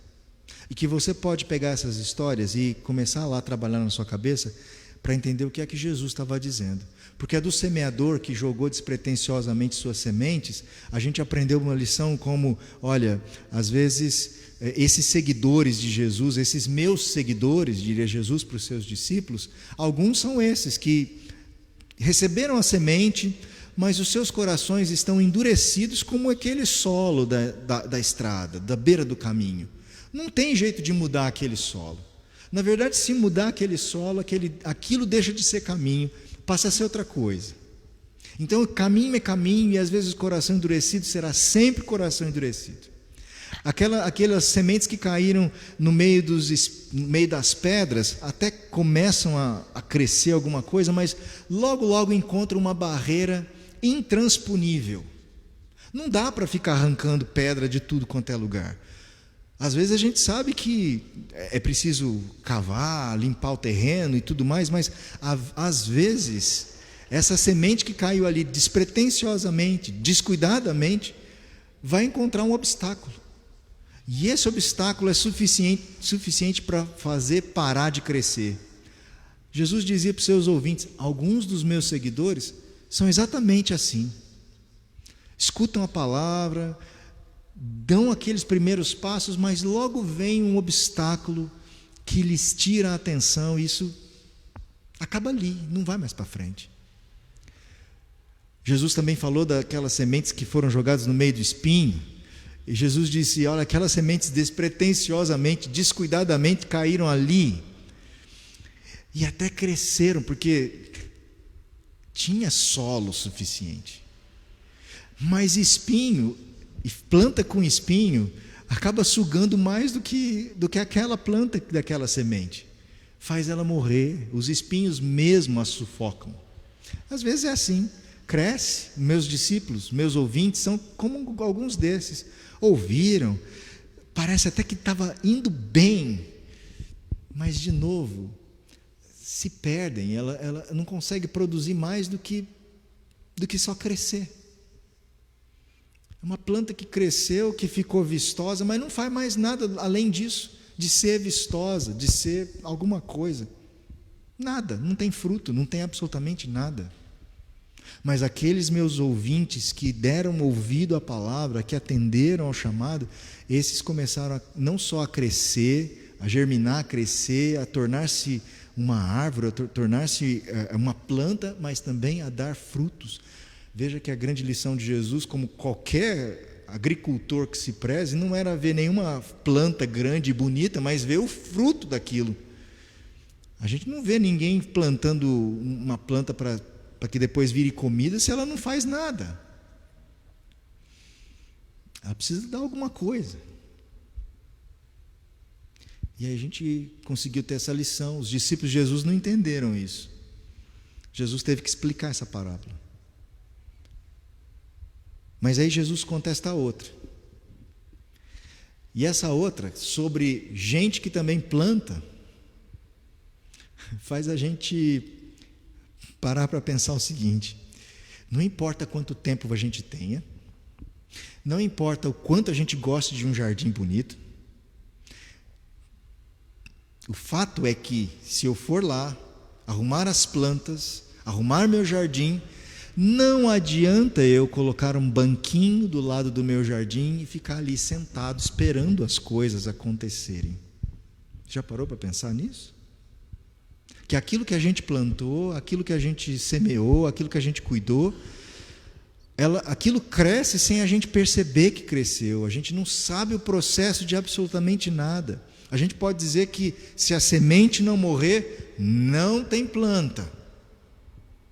E que você pode pegar essas histórias e começar lá a trabalhar na sua cabeça para entender o que é que Jesus estava dizendo. Porque é do semeador que jogou despretensiosamente suas sementes, a gente aprendeu uma lição como, olha, às vezes esses seguidores de Jesus, esses meus seguidores, diria Jesus para os seus discípulos, alguns são esses que receberam a semente, mas os seus corações estão endurecidos como aquele solo da estrada, da beira do caminho. Não tem jeito de mudar aquele solo. Na verdade, se mudar aquele solo, aquilo deixa de ser caminho, passa a ser outra coisa. Então, caminho é caminho, e às vezes o coração endurecido será sempre coração endurecido. Aquelas sementes que caíram no meio das pedras, até começam a crescer alguma coisa, mas logo, logo encontram uma barreira intransponível. Não dá para ficar arrancando pedra de tudo quanto é lugar. Às vezes a gente sabe que é preciso cavar, limpar o terreno e tudo mais, mas às vezes essa semente que caiu ali despretensiosamente, descuidadamente, vai encontrar um obstáculo. E esse obstáculo é suficiente para fazer parar de crescer. Jesus dizia para os seus ouvintes, alguns dos meus seguidores são exatamente assim. Escutam a palavra, dão aqueles primeiros passos, mas logo vem um obstáculo que lhes tira a atenção, e isso acaba ali, não vai mais para frente. Jesus também falou daquelas sementes que foram jogadas no meio do espinho, e Jesus disse, olha, aquelas sementes despretensiosamente, descuidadamente caíram ali, e até cresceram, porque tinha solo suficiente, mas espinho, e planta com espinho, acaba sugando mais do que aquela planta daquela semente, faz ela morrer, os espinhos mesmo a sufocam. Às vezes é assim, cresce, meus discípulos, meus ouvintes são como alguns desses, ouviram, parece até que estava indo bem, mas de novo, se perdem, ela não consegue produzir mais do que só crescer. É uma planta que cresceu, que ficou vistosa, mas não faz mais nada além disso, de ser vistosa, de ser alguma coisa. Nada, não tem fruto, não tem absolutamente nada. Mas aqueles meus ouvintes que deram ouvido à palavra, que atenderam ao chamado, esses começaram não só a crescer, a germinar, a crescer, a tornar-se uma árvore, a tornar-se uma planta, mas também a dar frutos. Veja que a grande lição de Jesus, como qualquer agricultor que se preze, não era ver nenhuma planta grande e bonita, mas ver o fruto daquilo. A gente não vê ninguém plantando uma planta para que depois vire comida se ela não faz nada. Ela precisa dar alguma coisa. E aí a gente conseguiu ter essa lição. Os discípulos de Jesus não entenderam isso. Jesus teve que explicar essa parábola. Mas aí Jesus contesta a outra. E essa outra, sobre gente que também planta, faz a gente parar para pensar o seguinte: não importa quanto tempo a gente tenha, não importa o quanto a gente goste de um jardim bonito, o fato é que, se eu for lá, arrumar as plantas, arrumar meu jardim, não adianta eu colocar um banquinho do lado do meu jardim e ficar ali sentado esperando as coisas acontecerem. Já parou para pensar nisso? Que aquilo que a gente plantou, aquilo que a gente semeou, aquilo que a gente cuidou, aquilo cresce sem a gente perceber que cresceu. A gente não sabe o processo de absolutamente nada. A gente pode dizer que se a semente não morrer, não tem planta.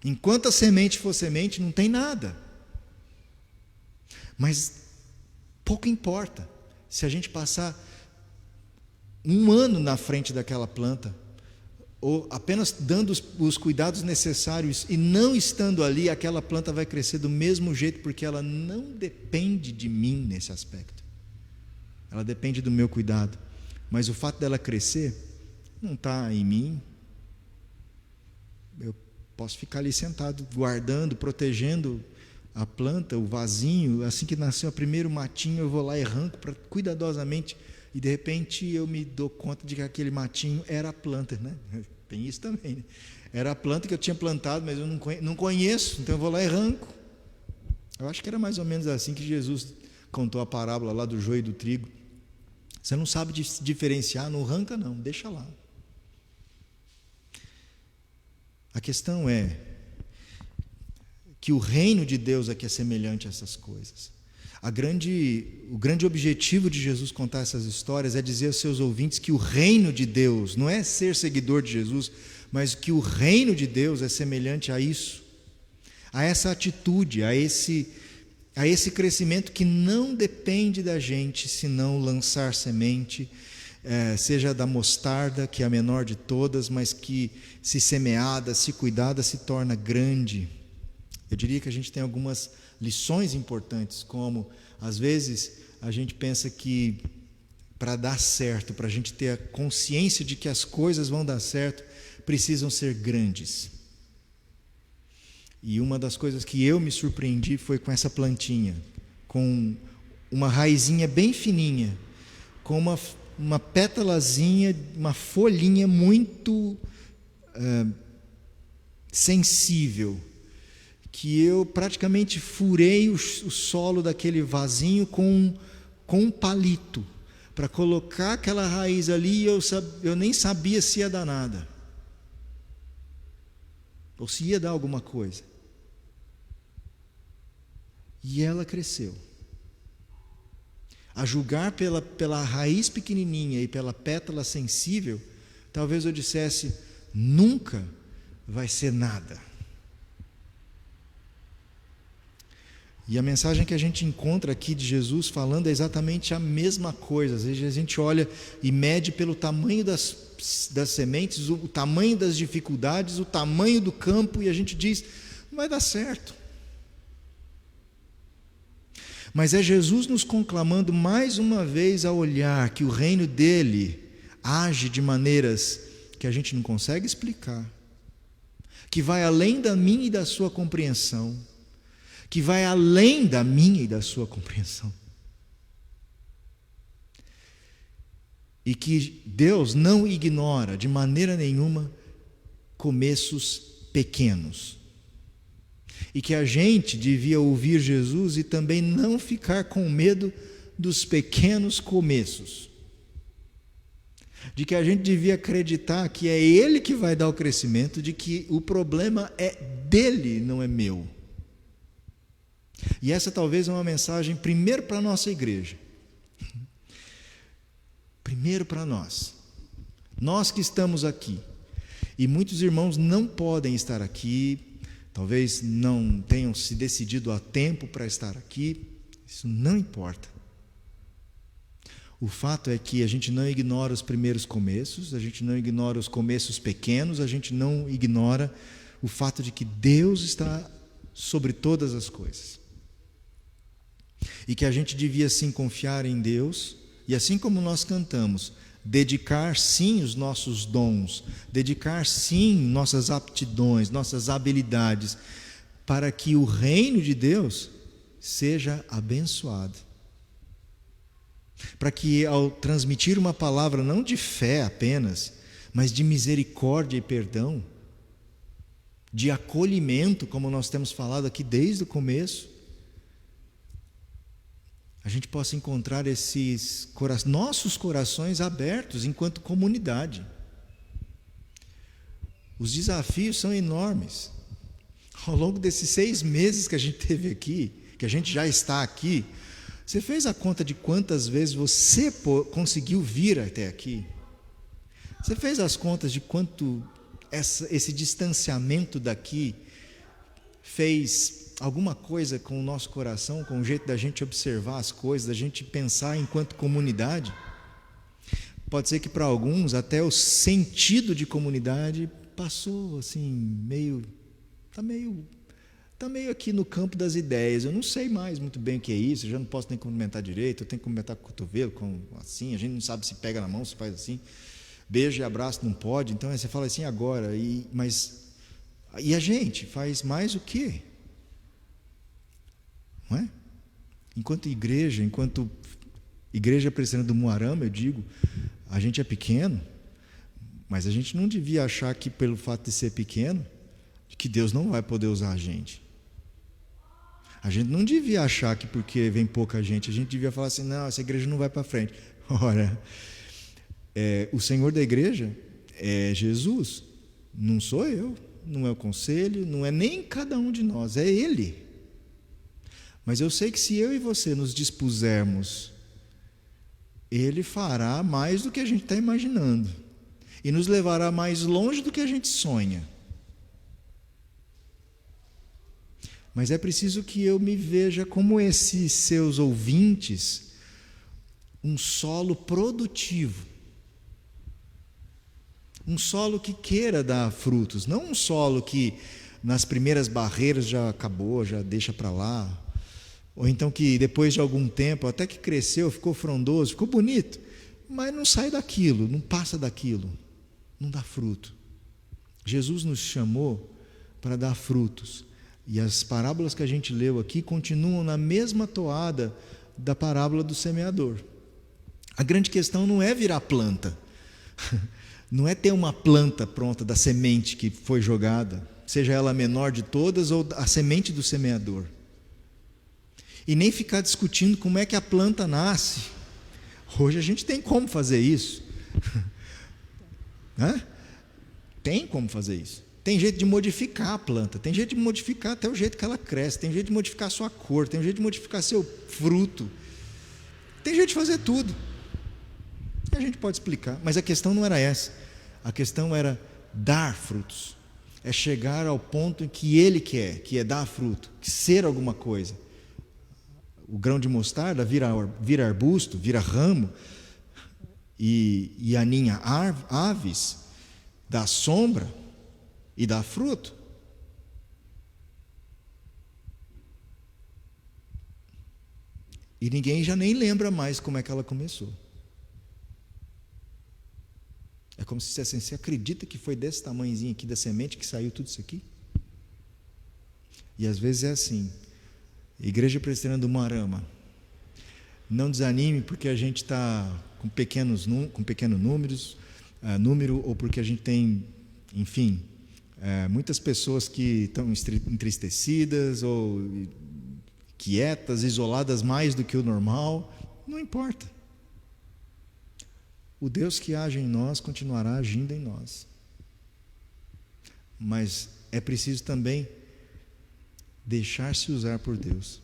Enquanto a semente for semente, não tem nada. Mas pouco importa. se a gente passar um ano na frente daquela planta, ou apenas dando os cuidados necessários e não estando ali, aquela planta vai crescer do mesmo jeito, porque ela não depende de mim nesse aspecto. Ela depende do meu cuidado. Mas o fato dela crescer não está em mim. Eu posso ficar ali sentado, guardando, protegendo a planta, o vasinho. Assim que nasceu o primeiro matinho, eu vou lá e arranco cuidadosamente, e de repente eu me dou conta de que aquele matinho era a planta, né? Tem isso também, né? Era a planta que eu tinha plantado, mas eu não conheço, então eu vou lá e arranco. Eu acho que era mais ou menos assim que Jesus contou a parábola lá do joio e do trigo. Você não sabe diferenciar, não arranca não, deixa lá. A questão é que o reino de Deus é que é semelhante a essas coisas. O grande objetivo de Jesus contar essas histórias é dizer aos seus ouvintes que o reino de Deus não é ser seguidor de Jesus, mas que o reino de Deus é semelhante a isso, a essa atitude, a esse crescimento que não depende da gente, senão lançar semente, seja da mostarda, que é a menor de todas, mas que, se semeada, se cuidada, se torna grande. Eu diria que a gente tem algumas lições importantes, como, às vezes, a gente pensa que para dar certo, para a gente ter a consciência de que as coisas vão dar certo, precisam ser grandes. E uma das coisas que eu me surpreendi foi com essa plantinha, com uma raizinha bem fininha, com uma pétalazinha, uma folhinha muito sensível, que eu praticamente furei o solo daquele vasinho com um palito, para colocar aquela raiz ali, e eu nem sabia se ia dar nada, ou se ia dar alguma coisa. E ela cresceu. A julgar pela raiz pequenininha e pela pétala sensível, talvez eu dissesse, nunca vai ser nada. E a mensagem que a gente encontra aqui de Jesus falando é exatamente a mesma coisa. Às vezes a gente olha e mede pelo tamanho das sementes, o tamanho das dificuldades, o tamanho do campo, e a gente diz, não vai dar certo. Mas é Jesus nos conclamando mais uma vez a olhar que o reino dele age de maneiras que a gente não consegue explicar, que vai além da minha e da sua compreensão, que vai além da minha e da sua compreensão. E que Deus não ignora de maneira nenhuma começos pequenos. E que a gente devia ouvir Jesus e também não ficar com medo dos pequenos começos. De que a gente devia acreditar que é Ele que vai dar o crescimento, de que o problema é dele, não é meu. E essa talvez é uma mensagem primeiro para a nossa igreja. Primeiro para nós que estamos aqui. E muitos irmãos não podem estar aqui, talvez não tenham se decidido a tempo para estar aqui, isso não importa. O fato é que a gente não ignora os primeiros começos, a gente não ignora os começos pequenos, a gente não ignora o fato de que Deus está sobre todas as coisas. E que a gente devia sim confiar em Deus, e assim como nós cantamos, dedicar sim os nossos dons, dedicar sim nossas aptidões, nossas habilidades, para que o reino de Deus seja abençoado. Para que ao transmitir uma palavra não de fé apenas, mas de misericórdia e perdão, de acolhimento, como nós temos falado aqui desde o começo, a gente possa encontrar esses nossos corações abertos enquanto comunidade. Os desafios são enormes. Ao longo desses 6 meses que a gente teve aqui, que a gente já está aqui, você fez a conta de quantas vezes você conseguiu vir até aqui? Você fez as contas de quanto esse distanciamento daqui fez alguma coisa com o nosso coração, com o jeito da gente observar as coisas, da gente pensar enquanto comunidade. Pode ser que para alguns até o sentido de comunidade passou assim, está meio aqui no campo das ideias. Eu não sei mais muito bem o que é isso, eu já não posso nem cumprimentar direito, eu tenho que cumprimentar com o cotovelo, assim, a gente não sabe se pega na mão, se faz assim, beijo e abraço não pode, então aí você fala assim agora, e a gente faz mais o quê? Não é? Enquanto igreja presbiteriana do Umuarama, eu digo, a gente é pequeno, mas a gente não devia achar que pelo fato de ser pequeno, que Deus não vai poder usar a gente. A gente não devia achar que porque vem pouca gente, a gente devia falar assim, não, essa igreja não vai para frente. Ora, o Senhor da igreja é Jesus, não sou eu, não é o conselho, não é nem cada um de nós, é Ele. Mas eu sei que se eu e você nos dispusermos, Ele fará mais do que a gente está imaginando e nos levará mais longe do que a gente sonha. Mas é preciso que eu me veja como esses seus ouvintes, um solo produtivo, um solo que queira dar frutos, não um solo que nas primeiras barreiras já acabou, já deixa para lá, ou então que depois de algum tempo, até que cresceu, ficou frondoso, ficou bonito, mas não sai daquilo, não passa daquilo, não dá fruto. Jesus nos chamou para dar frutos, e as parábolas que a gente leu aqui continuam na mesma toada da parábola do semeador. A grande questão não é virar planta, não é ter uma planta pronta da semente que foi jogada, seja ela a menor de todas ou a semente do semeador. E nem ficar discutindo como é que a planta nasce. Hoje a gente tem como fazer isso. Tem como fazer isso. Tem jeito de modificar a planta, tem jeito de modificar até o jeito que ela cresce, tem jeito de modificar a sua cor, tem jeito de modificar seu fruto. Tem jeito de fazer tudo. E a gente pode explicar, mas a questão não era essa. A questão era dar frutos. É chegar ao ponto em que Ele quer, que é dar fruto, que ser alguma coisa. O grão de mostarda vira arbusto, vira ramo, e aninha aves, dá sombra e dá fruto. E ninguém já nem lembra mais como é que ela começou. É como se dissesse assim, você acredita que foi desse tamanhozinho aqui da semente que saiu tudo isso aqui? E às vezes é assim. Igreja Presbiteriana do Umuarama, não desanime porque a gente está com pequeno número, ou porque a gente tem, enfim, muitas pessoas que estão entristecidas ou quietas, isoladas mais do que o normal. Não importa. O Deus que age em nós continuará agindo em nós. Mas é preciso também deixar-se usar por Deus,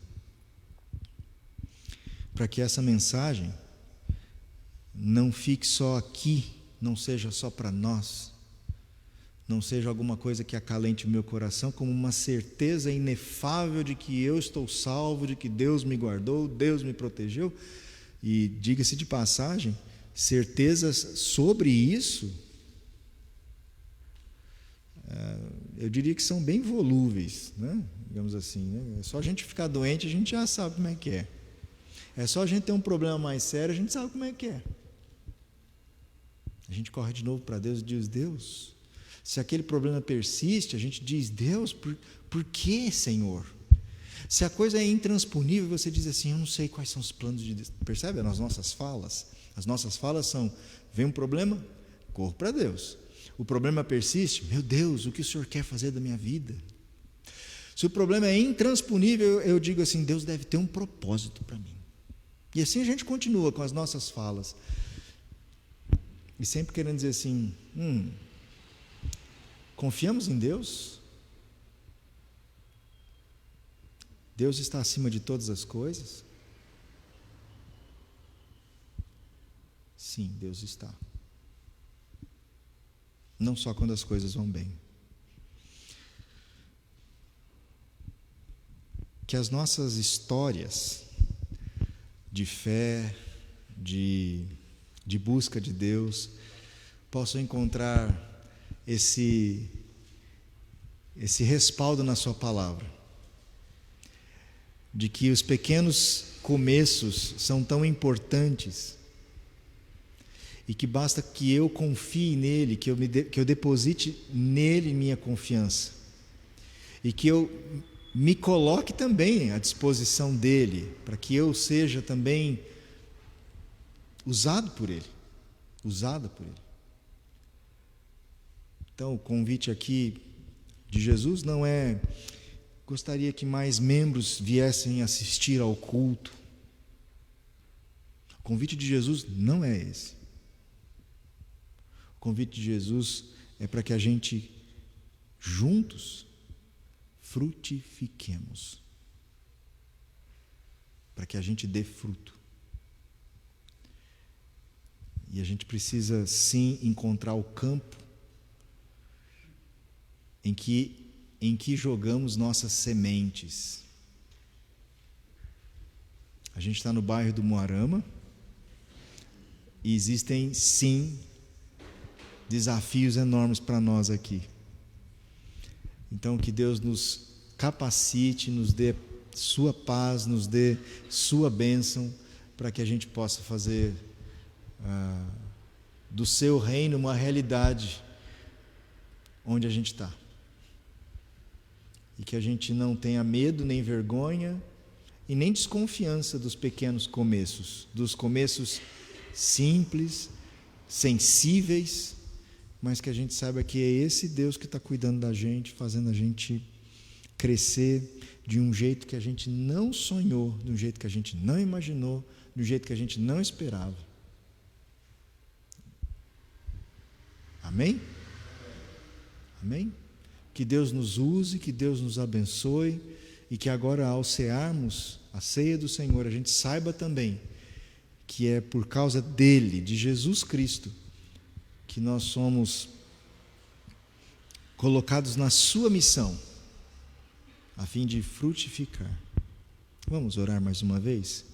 para que essa mensagem não fique só aqui, não seja só para nós, não seja alguma coisa que acalente o meu coração, como uma certeza inefável de que eu estou salvo, de que Deus me guardou, Deus me protegeu. E diga-se de passagem, certezas sobre isso, eu diria que são bem volúveis, né? Digamos assim, né? É só a gente ficar doente, a gente já sabe como é que é. É só a gente ter um problema mais sério, a gente sabe como é que é. A gente corre de novo para Deus e diz, Deus, se aquele problema persiste, a gente diz, Deus, por que, Senhor? Se a coisa é intransponível, você diz assim, eu não sei quais são os planos de Deus. Percebe as nossas falas? As nossas falas são, vem um problema, corro para Deus. O problema persiste, meu Deus, o que o Senhor quer fazer da minha vida? Se o problema é intransponível, eu digo assim, Deus deve ter um propósito para mim. E assim a gente continua com as nossas falas. E sempre querendo dizer assim, confiamos em Deus? Deus está acima de todas as coisas? Sim, Deus está. Não só quando as coisas vão bem. que as nossas histórias de fé, de busca de Deus, possam encontrar esse respaldo na sua palavra, de que os pequenos começos são tão importantes e que basta que eu confie nele, que eu deposite nele minha confiança e que eu me coloque também à disposição dele, para que eu seja também usada por ele. Então, o convite aqui de Jesus não é: gostaria que mais membros viessem assistir ao culto. O convite de Jesus não é esse. O convite de Jesus é para que a gente, juntos, frutifiquemos. Para que a gente dê fruto. E a gente precisa, sim, encontrar o campo em que jogamos nossas sementes. A gente está no bairro do Moarama e existem, sim, desafios enormes para nós aqui. Então, que Deus nos capacite, nos dê sua paz, nos dê sua bênção, para que a gente possa fazer do seu reino uma realidade onde a gente está. E que a gente não tenha medo, nem vergonha e nem desconfiança dos pequenos começos, dos começos simples, sensíveis, mas que a gente saiba que é esse Deus que está cuidando da gente, fazendo a gente crescer de um jeito que a gente não sonhou, de um jeito que a gente não imaginou, de um jeito que a gente não esperava. Amém? Amém? Que Deus nos use, que Deus nos abençoe e que agora, ao cearmos a ceia do Senhor, a gente saiba também que é por causa dele, de Jesus Cristo, que nós somos colocados na sua missão, a fim de frutificar. Vamos orar mais uma vez?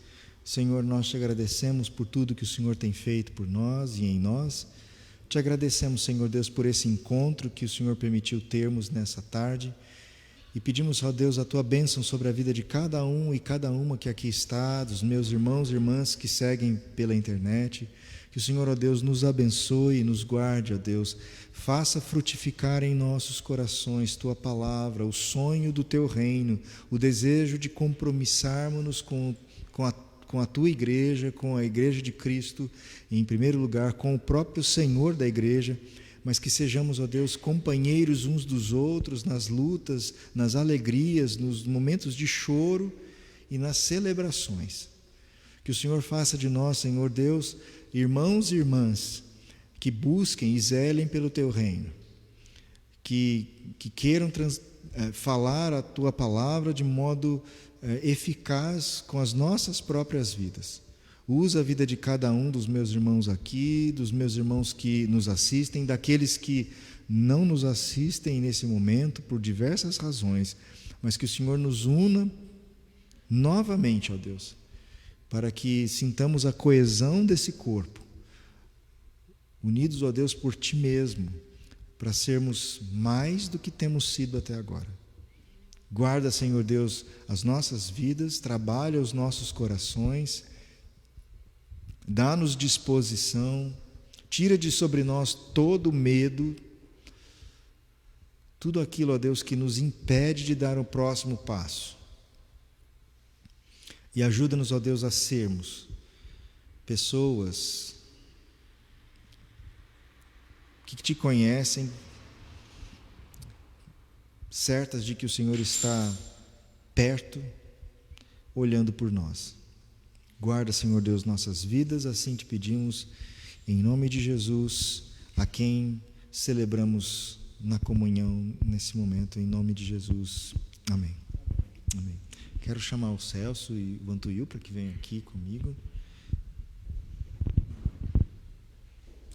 Senhor, nós te agradecemos por tudo que o Senhor tem feito por nós e em nós. Te agradecemos, Senhor Deus, por esse encontro que o Senhor permitiu termos nessa tarde. E pedimos, ó Deus, a tua bênção sobre a vida de cada um e cada uma que aqui está, dos meus irmãos e irmãs que seguem pela internet. Que o Senhor, ó Deus, nos abençoe e nos guarde, ó Deus. Faça frutificar em nossos corações tua palavra, o sonho do teu reino, o desejo de compromissarmos-nos com a tua igreja, com a igreja de Cristo, e em primeiro lugar com o próprio Senhor da igreja, mas que sejamos, ó Deus, companheiros uns dos outros nas lutas, nas alegrias, nos momentos de choro e nas celebrações. Que o Senhor faça de nós, Senhor Deus, irmãos e irmãs que busquem e zelem pelo teu reino, que queiram falar a tua palavra de modo eficaz com as nossas próprias vidas. Usa a vida de cada um dos meus irmãos aqui, dos meus irmãos que nos assistem, daqueles que não nos assistem nesse momento por diversas razões, mas que o Senhor nos una novamente, ó Deus, para que sintamos a coesão desse corpo, unidos, ó Deus, por Ti mesmo, para sermos mais do que temos sido até agora. Guarda, Senhor Deus, as nossas vidas, trabalha os nossos corações, dá-nos disposição, tira de sobre nós todo o medo, tudo aquilo, ó Deus, que nos impede de dar o próximo passo. E ajuda-nos, ó Deus, a sermos pessoas que Te conhecem, certas de que o Senhor está perto, olhando por nós. Guarda, Senhor Deus, nossas vidas, assim Te pedimos, em nome de Jesus, a quem celebramos na comunhão nesse momento, em nome de Jesus. Amém. Amém. Quero chamar o Celso e o Antuil para que venham aqui comigo.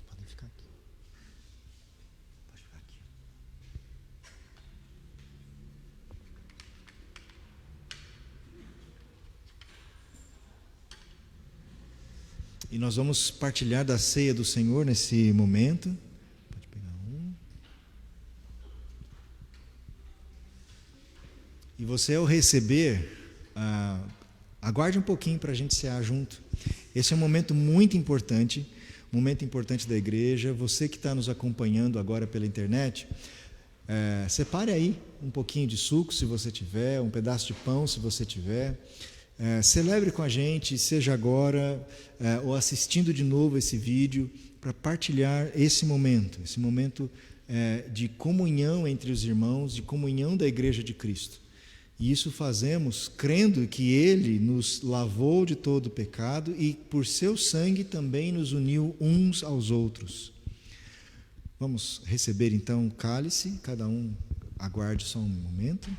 Podem ficar aqui. Pode ficar aqui. E nós vamos partilhar da ceia do Senhor nesse momento. Pode pegar um. E você, ao receber, aguarde um pouquinho para a gente cear junto. Esse é um momento muito importante, da igreja. Você que está nos acompanhando agora pela internet, separe aí um pouquinho de suco, se você tiver, um pedaço de pão, se você tiver. Celebre com a gente, seja agora ou assistindo de novo esse vídeo, para partilhar esse momento de comunhão entre os irmãos, de comunhão da Igreja de Cristo. E isso fazemos crendo que Ele nos lavou de todo o pecado e por seu sangue também nos uniu uns aos outros. Vamos receber então o cálice, cada um aguarde só um momento.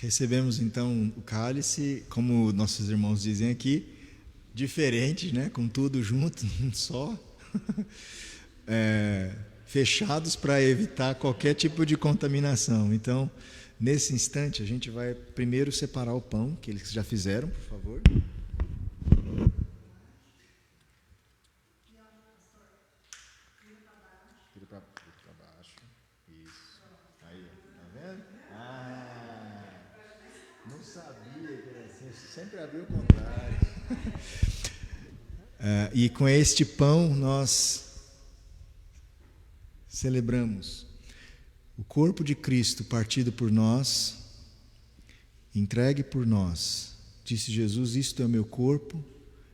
Recebemos então o cálice, como nossos irmãos dizem aqui, diferente, né? Com tudo junto, um só, fechados para evitar qualquer tipo de contaminação. Então, nesse instante, a gente vai primeiro separar o pão, que eles já fizeram, por favor. Vira para baixo. Isso. Aí, tá vendo? Não sabia que era assim, eu sempre abri o contrário. E com este pão nós celebramos o corpo de Cristo partido por nós, entregue por nós. Disse Jesus: isto é o meu corpo,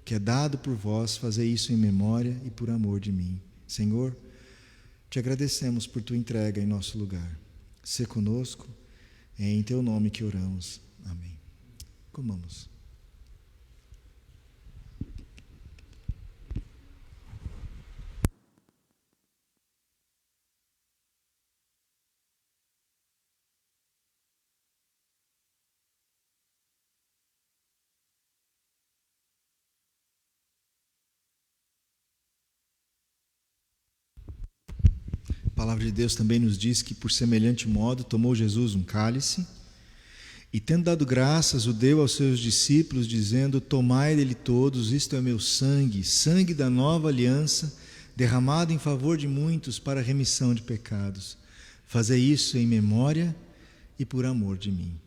que é dado por vós, fazei isso em memória e por amor de mim. Senhor, te agradecemos por tua entrega em nosso lugar. Sê conosco, é em teu nome que oramos. Amém. Comamos. A palavra de Deus também nos diz que, por semelhante modo, tomou Jesus um cálice e, tendo dado graças, o deu aos seus discípulos, dizendo: tomai dele todos, isto é meu sangue, sangue da nova aliança, derramado em favor de muitos para a remissão de pecados. Fazei isso em memória e por amor de mim.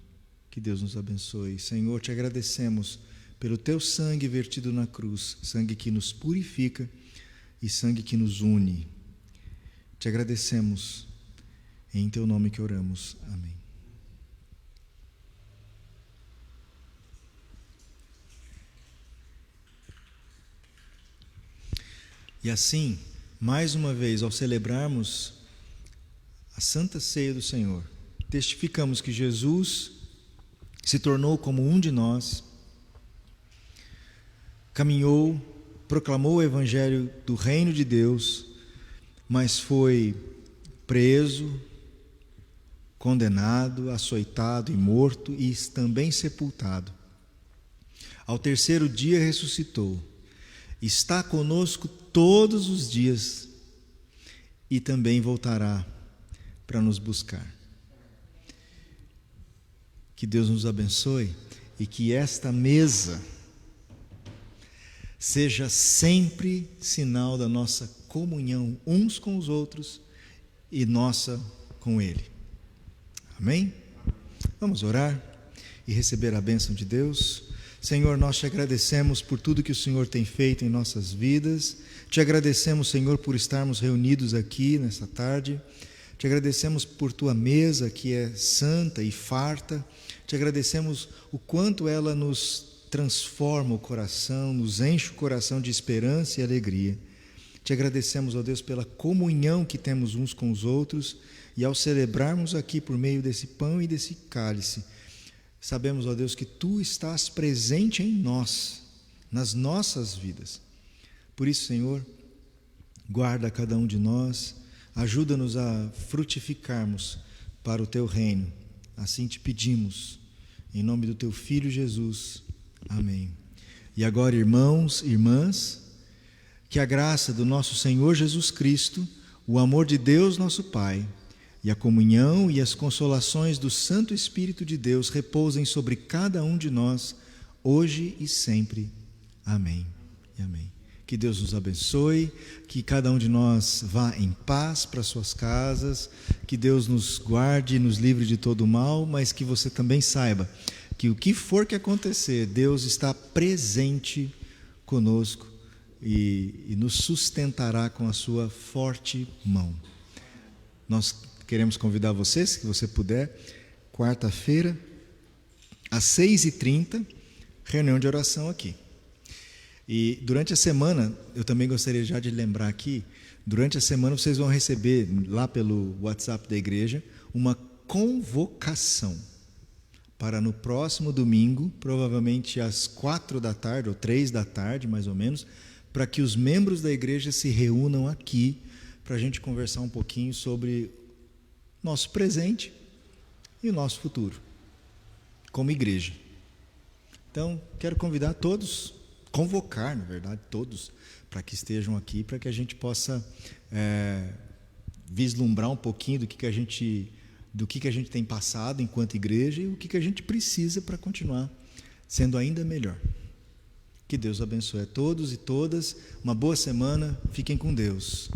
Que Deus nos abençoe. Senhor, te agradecemos pelo teu sangue vertido na cruz, sangue que nos purifica e sangue que nos une. Te agradecemos, em teu nome que oramos. Amém. E assim, mais uma vez, ao celebrarmos a Santa Ceia do Senhor, testificamos que Jesus se tornou como um de nós, caminhou, proclamou o Evangelho do Reino de Deus, mas foi preso, condenado, açoitado e morto e também sepultado. Ao terceiro dia ressuscitou, está conosco todos os dias e também voltará para nos buscar. Que Deus nos abençoe e que esta mesa seja sempre sinal da nossa comunhão uns com os outros e nossa com Ele. Amém? Vamos orar e receber a bênção de Deus. Senhor, nós te agradecemos por tudo que o Senhor tem feito em nossas vidas. Te agradecemos, Senhor, por estarmos reunidos aqui nesta tarde. Te agradecemos por tua mesa, que é santa e farta. Te agradecemos o quanto ela nos transforma o coração, nos enche o coração de esperança e alegria. Te agradecemos, ó Deus, pela comunhão que temos uns com os outros, e ao celebrarmos aqui por meio desse pão e desse cálice, sabemos, ó Deus, que Tu estás presente em nós, nas nossas vidas. Por isso, Senhor, guarda cada um de nós, ajuda-nos a frutificarmos para o Teu reino. Assim te pedimos, em nome do Teu Filho Jesus. Amém. E agora, irmãos e irmãs, que a graça do nosso Senhor Jesus Cristo, o amor de Deus nosso Pai, e a comunhão e as consolações do Santo Espírito de Deus repousem sobre cada um de nós, hoje e sempre. Amém e amém. Que Deus nos abençoe, que cada um de nós vá em paz para suas casas, que Deus nos guarde e nos livre de todo o mal, mas que você também saiba que o que for que acontecer, Deus está presente conosco e nos sustentará com a sua forte mão. Nós queremos convidar você, se você puder, quarta-feira, às 6h30, reunião de oração aqui. E durante a semana, eu também gostaria já de lembrar aqui, durante a semana vocês vão receber lá pelo WhatsApp da igreja uma convocação para no próximo domingo, provavelmente às 4h ou 3h mais ou menos, para que os membros da igreja se reúnam aqui para a gente conversar um pouquinho sobre nosso presente e o nosso futuro como igreja. Então, quero convidar todos, convocar, na verdade, todos, para que estejam aqui, para que a gente possa vislumbrar um pouquinho do que a gente tem passado enquanto igreja e o que a gente precisa para continuar sendo ainda melhor. Que Deus abençoe a todos e todas. Uma boa semana. Fiquem com Deus.